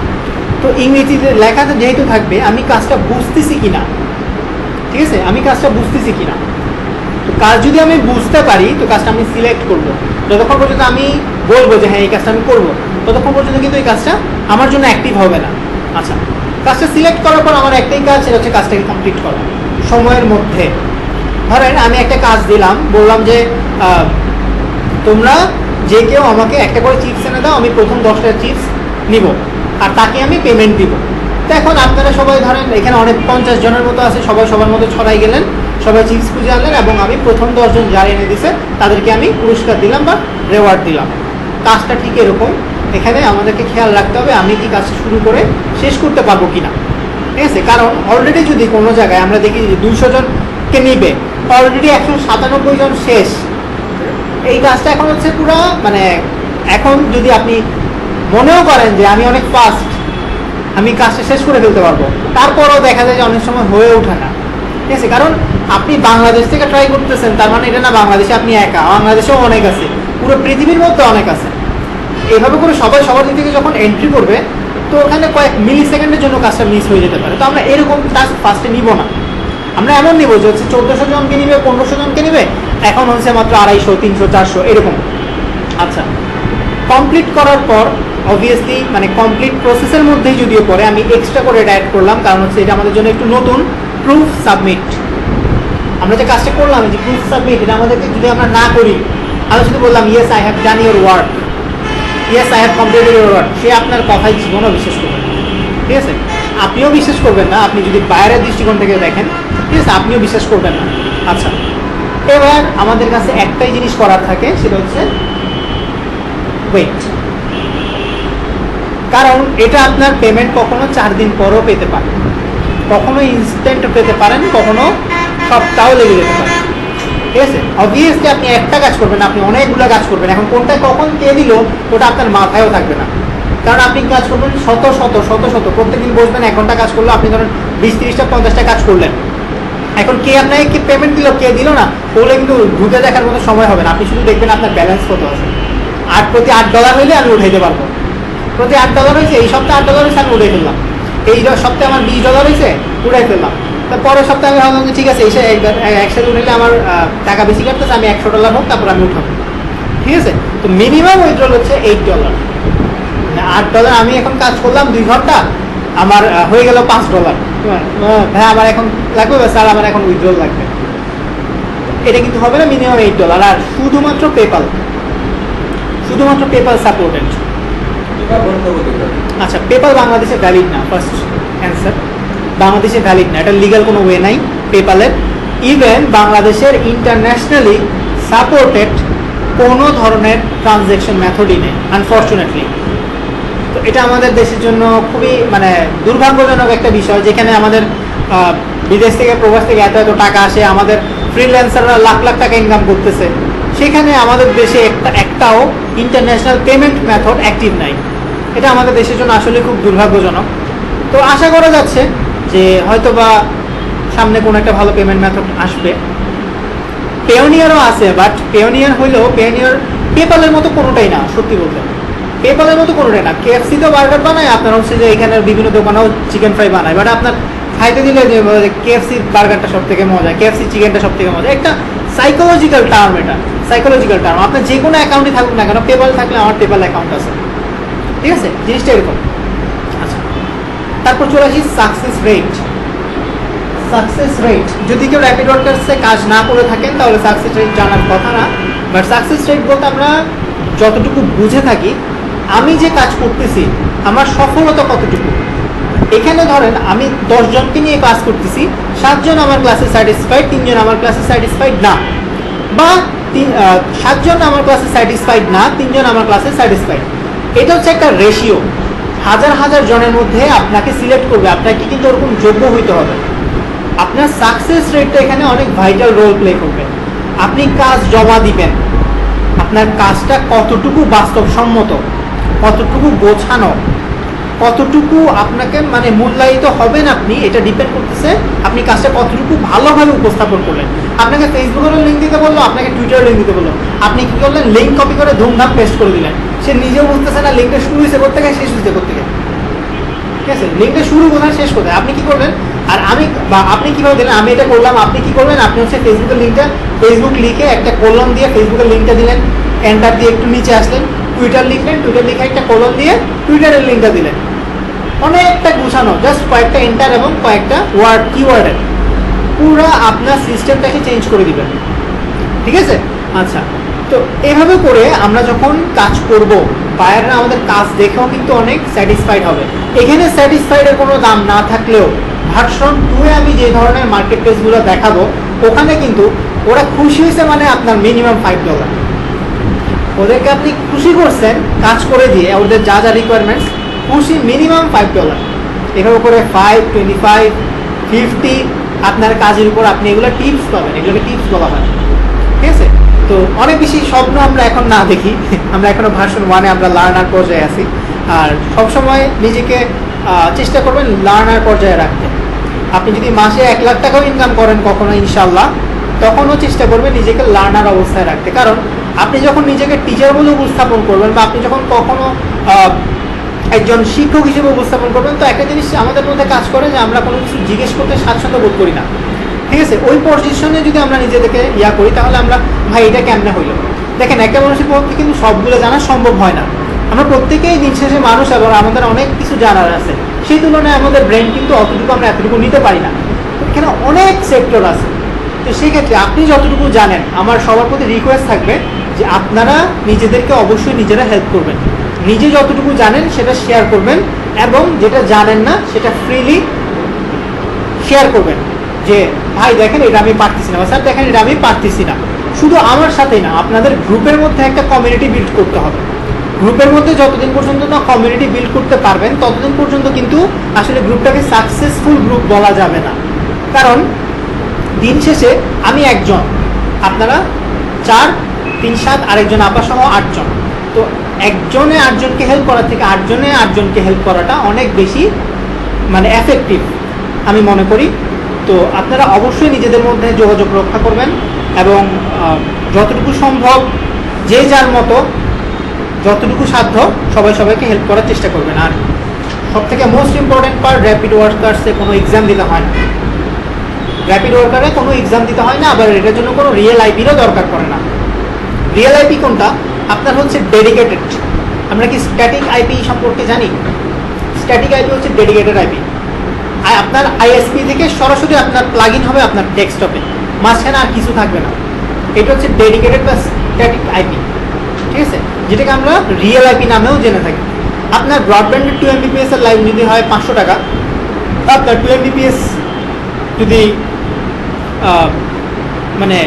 তো ইংরেজিতে লেখাতে যেহেতু থাকবে আমি কাজটা বুঝতেছি কিনা ঠিক আছে, আমি কাজটা বুঝতেছি কিনা। তো কাজ যদি আমি বুঝতে পারি তো কাজটা আমি সিলেক্ট করবো। যতক্ষণ পর্যন্ত আমি বলবো যে হ্যাঁ এই কাজটা আমি করবো, ততক্ষণ পর্যন্ত কিন্তু এই কাজটা আমার জন্য অ্যাক্টিভ হবে না। আচ্ছা, কাজটা সিলেক্ট করার পর আমার একটাই কাজ, সেটা হচ্ছে কাজটাকে কমপ্লিট করা সময়ের মধ্যে। ধরেন আমি একটা কাজ দিলাম, বললাম যে তোমরা যে কেউ আমাকে একটা করে চিপস এনে দাও, আমি প্রথম 10টা চিপস নিব আর তাকে আমি পেমেন্ট দিব। তো এখন আপনারা সবাই ধরেন এখানে অনেক 50 জনের মতো আছে, সবাই সবার মতো ছড়াই গেলেন, সবাই চিপস খুঁজে আনলেন এবং আমি প্রথম 10 জন যারা এনে দিছে তাদেরকে আমি পুরস্কার দিলাম বা রেওয়ার্ড দিলাম। কাজটা ঠিক এরকম, এখানে আমাদেরকে খেয়াল রাখতে হবে আমি কি কাজটা শুরু করে শেষ করতে পারবো কিনা। ঠিক আছে, কারণ অলরেডি যদি কোনো জায়গায় আমরা দেখি যে 200 জনকে নিবে, অলরেডি 197 জন শেষ। এই কাজটা এখন হচ্ছে পুরো মানে এখন যদি আপনি মনেও করেন যে আমি অনেক ফাস্ট, আমি কাজটা শেষ করে ফেলতে পারবো, তারপরও দেখা যায় যে অনেক সময় হয়ে ওঠে না। ঠিক আছে, কারণ আপনি বাংলাদেশ থেকে ট্রাই করতেছেন, তার মানে এটা না বাংলাদেশে আপনি একা, বাংলাদেশেও অনেক আছে, পুরো পৃথিবীর মধ্যে অনেক আছে। এইভাবে করে সবাই সবার দিক থেকে যখন এন্ট্রি করবে তো ওখানে কয়েক মিলি সেকেন্ডের জন্য কাজটা মিস হয়ে যেতে পারে। তো আমরা এরকম টাস্ক ফার্স্টে নিব না, আমরা এমন নিব যে হচ্ছে 1400 জনকে নিবে, 1500 জনকে নিবে, এখন হচ্ছে মাত্র 250, 300, 400 এরকম। আচ্ছা, কমপ্লিট করার পর অবভিয়াসলি মানে কমপ্লিট প্রসেসের মধ্যেই যদিও পরে আমি এক্সট্রা করে এটা অ্যাড করলাম, কারণ হচ্ছে এটা আমাদের জন্য একটু নতুন প্রুফ সাবমিট। আমরা যে কাজটা করলাম যে প্রুফ সাবমিট, এটা আমাদেরকে যদি আমরা না করি, আমি শুধু বললাম yes I have done your work, yes I have completed your work, সে আপনার কথাই জীবনও বিশ্বাস করবেন। ঠিক আছে, আপনিও বিশ্বাস করবেন না, আপনি যদি বাইরের দৃষ্টিকোণ থেকে দেখেন, ঠিক আছে, আপনিও বিশ্বাস করবেন না। আচ্ছা, এবার আমাদের কাছে একটাই জিনিস করার থাকে, সেটা হচ্ছে ওয়েট। কারণ এটা আপনার পেমেন্ট কখনো 4 দিন পরও পেতে পারেন, কখনো ইনস্ট্যান্ট পেতে পারেন, কখনো সপ্তাহ লেগে যেতে পারে। ঠিক আছে, অবভিয়াসলি আপনি একটা কাজ করবেন, আপনি অনেকগুলো কাজ করবেন, এখন কোনটা কখন কে দিল ওটা আপনার মাথায়ও থাকবে না। কারণ আপনি কাজ করবেন শত শত শত শত, প্রত্যেকদিন বসবেন 1 ঘন্টা কাজ করলো, আপনি ধরেন 20, 30টা 50টা কাজ করলেন, এখন কে আপনাকে কি পেমেন্ট দিল কে দিল না ওগুলো কিন্তু ঢুকে দেখার মতো সময় হবে না। আপনি শুধু দেখবেন আপনার ব্যালেন্স কত আছে। প্রতি $8 হইলে আমি উঠাইতে পারবো, প্রতি $8 হয়েছে, এই সপ্তাহে $8 হয়েছে আমি উঠাই ফেললাম, এই সপ্তাহে আমার $20 হয়েছে উঠাই ফেললাম, তার পরের সপ্তাহে আমি ভাবলাম যে ঠিক আছে একসাথে উঠাইলে আমার টাকা বেশি কাটতেছে, আমি $100 হোক তারপর আমি উঠাবো। ঠিক আছে, তো মিনিমাম উইথড্রল হচ্ছে $8, $8 আমি এখন কাজ করলাম 2 ঘন্টা, আমার হয়ে গেল $5। হ্যাঁ আমার এখন লাগবে, স্যার আমার এখন উইথড্রল লাগবে, এটা কিন্তু হবে না, মিনিমাম $8। আর শুধুমাত্র পেপাল সাপোর্টেড। আচ্ছা, পেপাল বাংলাদেশে ভ্যালিড না, ফার্স্ট অ্যান্সার, বাংলাদেশে ভ্যালিড না, এটা লিগ্যাল কোনো ওয়ে নাই পেপালের। ইভেন বাংলাদেশের ইন্টারন্যাশনালি সাপোর্টেড কোনো ধরনের ট্রানজ্যাকশন মেথডই নেই আনফর্চুনেটলি। তো এটা আমাদের দেশের জন্য খুবই মানে দুর্ভাগ্যজনক একটা বিষয়, যেখানে আমাদের বিদেশ থেকে প্রবাস থেকে এত এত টাকা আসে, আমাদের ফ্রিল্যান্সাররা লাখ লাখ টাকা ইনকাম করতেছে, সেখানে আমাদের দেশে একটাও ইন্টারন্যাশনাল পেমেন্ট মেথড অ্যাক্টিভ নাই। এটা আমাদের দেশের জন্য আসলে খুব দুর্ভাগ্যজনক। তো আশা করা যাচ্ছে যে হয়তো বা সামনে কোনো একটা ভালো পেমেন্ট মেথড আসবে। পেওনিয়ারও আছে, বাট পেওনিয়ার হইলেও পেপালের মতো কোনোটাই না, সত্যি বলতে পেপালের মতো কোনোটাই না। KFC তো বার্গার বানায়, আপনার হচ্ছে যে এখানের বিভিন্ন দোকানেও চিকেন ফ্রাই বানায়, বাট আপনার খাইতে দিলে যে KFC বার্গারটা সব থেকে মজা, KFC চিকেনটা সব থেকে মজা, একটা সাইকোলজিক্যাল টার্ম, এটা সাইকোলজিক্যাল টার্ম। আপনার যে কোনো অ্যাকাউন্টে থাকুক না কেন, পেপাল থাকলে আমার পেপাল অ্যাকাউন্ট আছে, ঠিক আছে, জিনিসটা এরকম। আচ্ছা, তারপর চলে আসি সাকসেস রেট। যদি কেউ র্যাপিড ওয়ার্কার্সে কাজ না করে থাকেন তাহলে সাকসেস রেট জানার কথা না, বাট সাকসেস রেট বলতে আমরা যতটুকু বুঝে থাকি আমি যে কাজ করতেছি আমার সফলতা কতটুকু। এখানে ধরেন আমি 10 জনকে নিয়ে কাজ করতেছি, 7 জন আমার ক্লাসে স্যাটিসফাইড, 3 জন আমার ক্লাসে স্যাটিসফাইড না, বা 7 জন আমার ক্লাসে স্যাটিসফাইড না, 3 জন আমার ক্লাসে স্যাটিসফাইড। এটা হচ্ছে একটা রেশিও, হাজার হাজার জনের মধ্যে আপনাকে সিলেক্ট করবে, আপনাকে কিন্তু ওরকম যোগ্য হইতে হবে। আপনার সাকসেস রেটটা এখানে অনেক ভাইটাল রোল প্লে করবে। আপনি কাজ জমা দিবেন, আপনার কাজটা কতটুকু বাস্তবসম্মত, কতটুকু গোছানো, কতটুকু আপনাকে মানে মূল্যায়িত হবেন আপনি, এটা ডিপেন্ড করতেছে আপনি কাজটা কতটুকু ভালোভাবে উপস্থাপন করলেন। আপনাকে ফেসবুকেরও লিঙ্ক দিতে বললো, আপনাকে টুইটারের লিঙ্ক দিতে বললো, আপনি কী করলেন, লিঙ্ক কপি করে ধুমধাম পেস্ট করে দিলেন। সে নিজেও বুঝতেছে না লিঙ্কটা শুরু হয়েছে কোথা থেকে শেষ হয়েছে কোথা থেকে। ঠিক আছে, লিঙ্কটা শুরু কোথায় শেষ কোথায়। আপনি কি করবেন, আর আমি বা আপনি কীভাবে দিলেন, আমি এটা করলাম, আপনি কী করবেন, আপনি হচ্ছে ফেসবুকের লিঙ্কটা ফেসবুক লিখে একটা কলম দিয়ে ফেসবুকের লিঙ্কটা দিলেন, এন্টার দিয়ে একটু নিচে আসলেন, টুইটার লিখলেন, টুইটার লিখে একটা কলম দিয়ে টুইটারের লিঙ্কটা দিলেন, অনেকটা গুছানো, জাস্ট কয়েকটা এন্টার এবং কয়েকটা ওয়ার্ড কিওয়ার্ডের পুরো আপনার সিস্টেমটাকে চেঞ্জ করে দিবেন, ঠিক আছে? আচ্ছা, তো এভাবে করে আমরা যখন কাজ করব, বায়াররা আমাদের কাজ দেখেও কিন্তু অনেক স্যাটিসফাইড হবে। এখানে স্যাটিসফাইডের কোনো দাম না থাকলেও ভার্সন 2-এ আমি যে ধরনের মার্কেট প্লেসগুলো দেখাবো, ওখানে কিন্তু ওরা খুশি হয়েছে মানে আপনার মিনিমাম $5, ওদেরকে আপনি খুশি করছেন কাজ করে দিয়ে, ওদের যা যা রিকোয়ারমেন্টস খুশি, মিনিমাম $5। এভাবে করে 5, 25, 50 আপনার কাজের উপর আপনি এগুলো টিপস পাবেন, এগুলোকে টিপস বলা হয়, ঠিক আছে? তো অনেক বেশি স্বপ্ন আমরা এখন না দেখি, আমরা এখনো ভার্সন 1-এ আমরা লার্নার পর্যায়ে আছি। আর সবসময় নিজেকে চেষ্টা করবেন লার্নার পর্যায়ে রাখতে। আপনি যদি মাসে $1 লাখ টাকাও ইনকাম করেন কখনো ইনশাল্লাহ, তখনও চেষ্টা করবেন নিজেকে লার্নার অবস্থায় রাখতে। কারণ আপনি যখন নিজেকে টিচার বলে উপস্থাপন করবেন বা আপনি যখন কখনো একজন শিক্ষক হিসেবে উপস্থাপন করবেন, তো একটা জিনিস আমাদের মধ্যে কাজ করে যে আমরা কোনো কিছু জিজ্ঞেস করতে স্বাচ্ছন্দ্য বোধ করি না, ঠিক আছে? ওই পজিশনে যদি আমরা নিজেদেরকে করি, তাহলে আমরা ভাই এটা কেমনে হইলো। দেখেন, একটা মানুষের পক্ষে কিন্তু সবগুলো জানা সম্ভব হয় না, আমরা প্রত্যেকেই দিন শেষে মানুষ এবং আমাদের অনেক কিছু জানার আছে, সেই তুলনায় আমাদের ব্রেন কিন্তু অতটুকু আমরা এতটুকু নিতে পারি না, এখানে অনেক সেক্টর আছে। তো সেই ক্ষেত্রে আপনি যতটুকু জানেন, আমার সবার প্রতি রিকোয়েস্ট থাকবে যে আপনারা নিজেদেরকে অবশ্যই নিজেরা হেল্প করবেন, নিজে যতটুকু জানেন সেটা শেয়ার করবেন, এবং যেটা জানেন না সেটা ফ্রিলি শেয়ার করবেন, যে ভাই দেখেন এটা আমি পারতেছি না, বা স্যার দেখেন এটা আমি পারতেছি না। শুধু আমার সাথেই না, আপনাদের গ্রুপের মধ্যে একটা কমিউনিটি বিল্ড করতে হবে। গ্রুপের মধ্যে যতদিন পর্যন্ত না কমিউনিটি বিল্ড করতে পারবেন, ততদিন পর্যন্ত কিন্তু আসলে গ্রুপটাকে সাকসেসফুল গ্রুপ বলা যাবে না। কারণ দিন শেষে আমি একজন, আপনারা 4, 3, 7, আরেকজন আপা সহ 8 জন। তো একজনে 8 জনকে হেল্প করার থেকে 8 জনে 8 জনকে হেল্প করাটা অনেক বেশি মানে এফেক্টিভ আমি মনে করি। তো আপনারা অবশ্যই নিজেদের মধ্যে যোগাযোগ রক্ষা করবেন এবং যতটুকু সম্ভব যে যার মতো যতটুকু সাধ্য সবাইকে হেল্প করার চেষ্টা করবেন। আর সবথেকে মোস্ট ইম্পর্টেন্ট পার্ট, র্যাপিড ওয়ার্কার্সে কোনো এক্সাম দিতে হয় না, র্যাপিড ওয়ার্কারে কোনো এক্সাম দিতে হয় না, আবার এটার জন্য কোনো রিয়েল আইপিরও দরকার পড়ে না। রিয়েল আইপি কোনটা? আপনার হচ্ছে ডেডিকেটেড। আমরা কি স্ট্যাটিক আইপি সম্পর্কে জানি? স্ট্যাটিক আইপি হচ্ছে ডেডিকেটেড আইপি। আপনার আইএসপি থেকে সরাসরি আপনার প্লাগ ইন হবে আপনার ডেস্কটপে, মাঝখানে আর কিছু থাকবে না। এটা হচ্ছে ডেডিকেটেড বা স্ট্যাটিক আইপি, ঠিক আছে, যেটাকে আমরা রিয়েল আইপি নামেও জেনে থাকি। আপনার ব্রডব্যান্ডের 2 Mbps এর লাইন যদি হয় 500 টাকা, আপনার 2 Mbps যদি মানে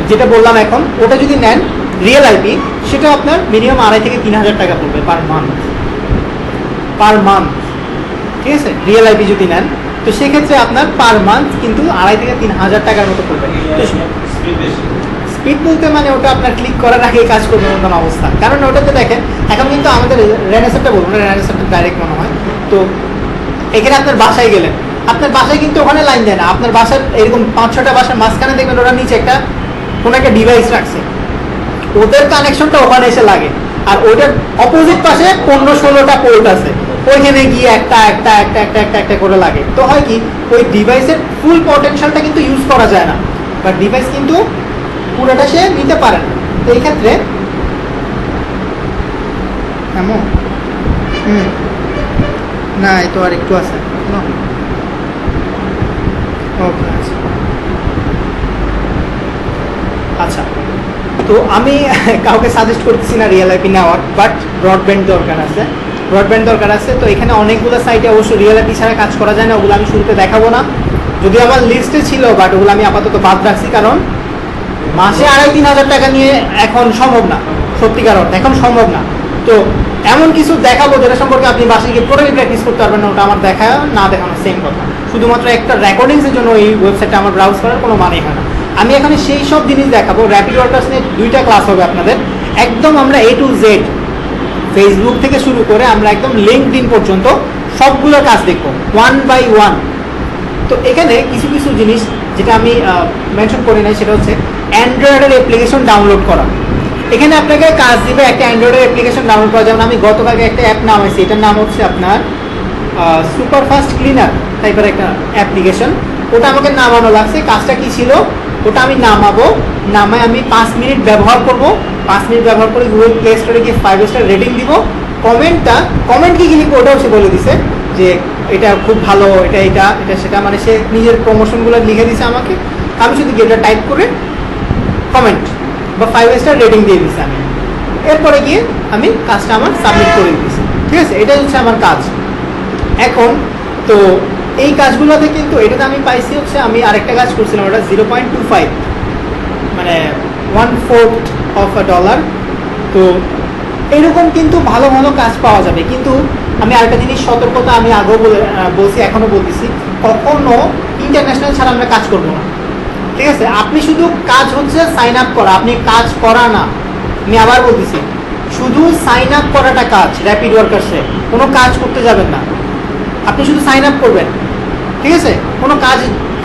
যেটা বললাম এখন, ওটা যদি নেন রিয়েল আইপি, সেটা আপনার মিনিমাম 2,500 থেকে 3,000 টাকা পড়বে পার মান্থ, ঠিক আছে? রিয়েল আইপি যদি নেন, তো সেক্ষেত্রে আপনার পার মান্থ কিন্তু 2,500 থেকে 3,000 টাকার মতো পড়বে। স্পিড বলতে মানে ওটা আপনার ক্লিক করার আগে কাজ করবে মতন অবস্থা। কারণ ওটাতে দেখেন এখন কিন্তু আমাদের রেনেসারটা বলবো না, রেনেসারটা ডাইরেক্ট মনে হয়। তো এখানে আপনার বাসায় গেলেন, আপনার বাসায় কিন্তু ওখানে লাইন দেয় না, আপনার বাসার এরকম 5-6টা বাসার মাঝখানে দেখবেন ওরা নিচে কোনো একটা ডিভাইস রাখছে, ওদের কানেকশনটা ওখানে এসে লাগে, আর ওইটার অপোজিট পাশে 15-16টা পোর্ট আছে, ওইখানে গিয়ে একটা করে লাগে। তো হয় কি, ওই ডিভাইসের ফুল পটেনশিয়ালটা কিন্তু ইউজ করা যায় না, বাট ডিভাইস কিন্তু পুরোটা সে নিতে পারে না। তো এই ক্ষেত্রে এমন না, এই তো আর একটু আছে, ওকে আচ্ছা। তো আমি কাউকে সাজেস্ট করতেছি না রিয়েল আইপি নেওয়ার, বাট ব্রডব্যান্ড দরকার আছে। তো এখানে অনেকগুলো সাইটে অবশ্য রিয়েল আইপি ছাড়া কাজ করা যায় না, ওগুলো আমি শুরুতে দেখাবো না, যদি আমার লিস্টে ছিল, বাট ওগুলো আমি আপাতত বাদ রাখছি, কারণ মাসে 2,500-3,000 টাকা নিয়ে এখন সম্ভব না, সত্যিকার অর্থে এখন সম্ভব না। তো এমন কিছু দেখাবো যেটা সম্পর্কে আপনি বাসায় গিয়ে টোটালি প্র্যাকটিস করতে পারবেন না, ওটা আমার দেখা না দেখানো সেম কথা। শুধুমাত্র একটা রেকর্ডিংসের জন্য এই ওয়েবসাইটটা আমার ব্রাউজ করার কোনো মানেই হয় না। আমি এখানে সেই সব জিনিস দেখাবো। র্যাপিড ওয়ার্কার্স নিয়ে 2টা ক্লাস হবে আপনাদের, একদম আমরা A to Z, ফেসবুক থেকে শুরু করে আমরা একদম লিঙ্কডইন পর্যন্ত সবগুলো কাজ দেখবো 1 by 1। তো এখানে কিছু কিছু জিনিস যেটা আমি মেনশন করি নাই, সেটা হচ্ছে অ্যান্ড্রয়েডের অ্যাপ্লিকেশন ডাউনলোড করা। এখানে আপনাকে কাজ দিবে একটা অ্যান্ড্রয়েডের অ্যাপ্লিকেশন ডাউনলোড করা। যেমন আমি গতকালকে একটা অ্যাপ নামাইছি, এটার নাম হচ্ছে আপনার সুপারফাস্ট ক্লিনার টাইপের একটা অ্যাপ্লিকেশন। ওটা আমাকে নামানো লাগছে। কাজটা কি ছিল, ওটা আমি নামাবো, নামায় আমি 5 মিনিট ব্যবহার করব, 5 মিনিট ব্যবহার করে গুগল প্লে স্টোরে গিয়ে 5 স্টার রেটিং দিব। কমেন্ট কি লিখবো ওটাও সে বলে দিছে যে এটা খুব ভালো, এটা এটা এটা সেটা, মানে সে নিজের প্রমোশনগুলো লিখে দিছে আমাকে। আমি শুধু গিয়ে এটা টাইপ করে কমেন্ট বা 5 স্টার রেটিং দিয়ে দিছি আমি। এরপরে গিয়ে আমি কাজটা আমার সাবমিট করে দিয়েছি, ঠিক আছে? এটাই হচ্ছে আমার কাজ। এখন তো এই কাজগুলোতে কিন্তু এটাতে আমি পাইছি হচ্ছে, আমি আরেকটা কাজ করছিলাম, ওটা 0.25 মানে 1/4 অফ আ ডলার। তো এরকম কিন্তু ভালো ভালো কাজ পাওয়া যাবে। কিন্তু আমি আরেকটা জিনিস সতর্কতা আমি আগেও বলছি, এখনও বলতেছি, কখনো ইন্টারন্যাশনাল ছাড়া আমরা কাজ করবো না, ঠিক আছে? আপনি শুধু কাজ হচ্ছে সাইন আপ করা, আপনি কাজ করা না। আমি আবার বলতেছি, শুধু সাইন আপ করাটা কাজ। র্যাপিড ওয়ার্কার্সে কোনো কাজ করতে যাবেন না, আপনি শুধু সাইন আপ করবেন, ঠিক আছে? কোনো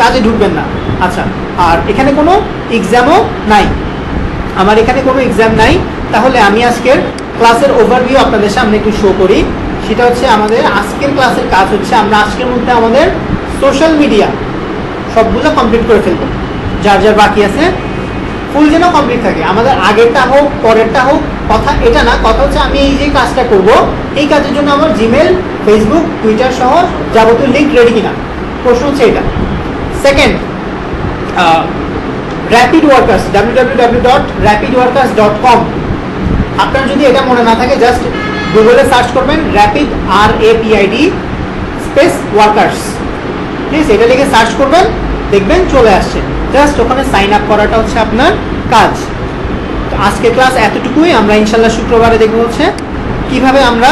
কাজে ঢুকবেন না। আচ্ছা, আর এখানে কোনো এক্সামও নাই, আমার এখানে কোনো এক্সাম নাই। তাহলে আমি আজকের ক্লাসের ওভারভিউ আপনাদের সামনে একটু শো করি। সেটা হচ্ছে আমাদের আজকের ক্লাসের কাজ হচ্ছে, আমরা আজকের মধ্যে আমাদের সোশ্যাল মিডিয়া সবগুলো কমপ্লিট করে ফেলবো, যার যার বাকি আছে ফুল যেন কমপ্লিট থাকে। আমাদের আগেরটা হোক পরেরটা হোক, কথা এটা না, কথা হচ্ছে আমি এই যে কাজটা করব, এই কাজের জন্য আমার জিমেল, ফেসবুক, টুইটার সহ যাবতীয় লিঙ্ক রেডি কিনা, প্রশ্ন হচ্ছে এটা। Second, rapid workers, www.rapidworkers.com। আপনার যদি এটা মনে না থাকে, জাস্ট গুগলে সার্চ করবেন র্যাপিড RAPID স্পেস ওয়ার্কার্স, ঠিক আছে? এটা লিখে সার্চ করবেন, দেখবেন চলে আসছে। জাস্ট ওখানে সাইন আপ করাটা হচ্ছে আপনার কাজ। তো আজকের ক্লাস এতটুকুই। আমরা ইনশাল্লাহ শুক্রবারে দেখবো হচ্ছে কিভাবে আমরা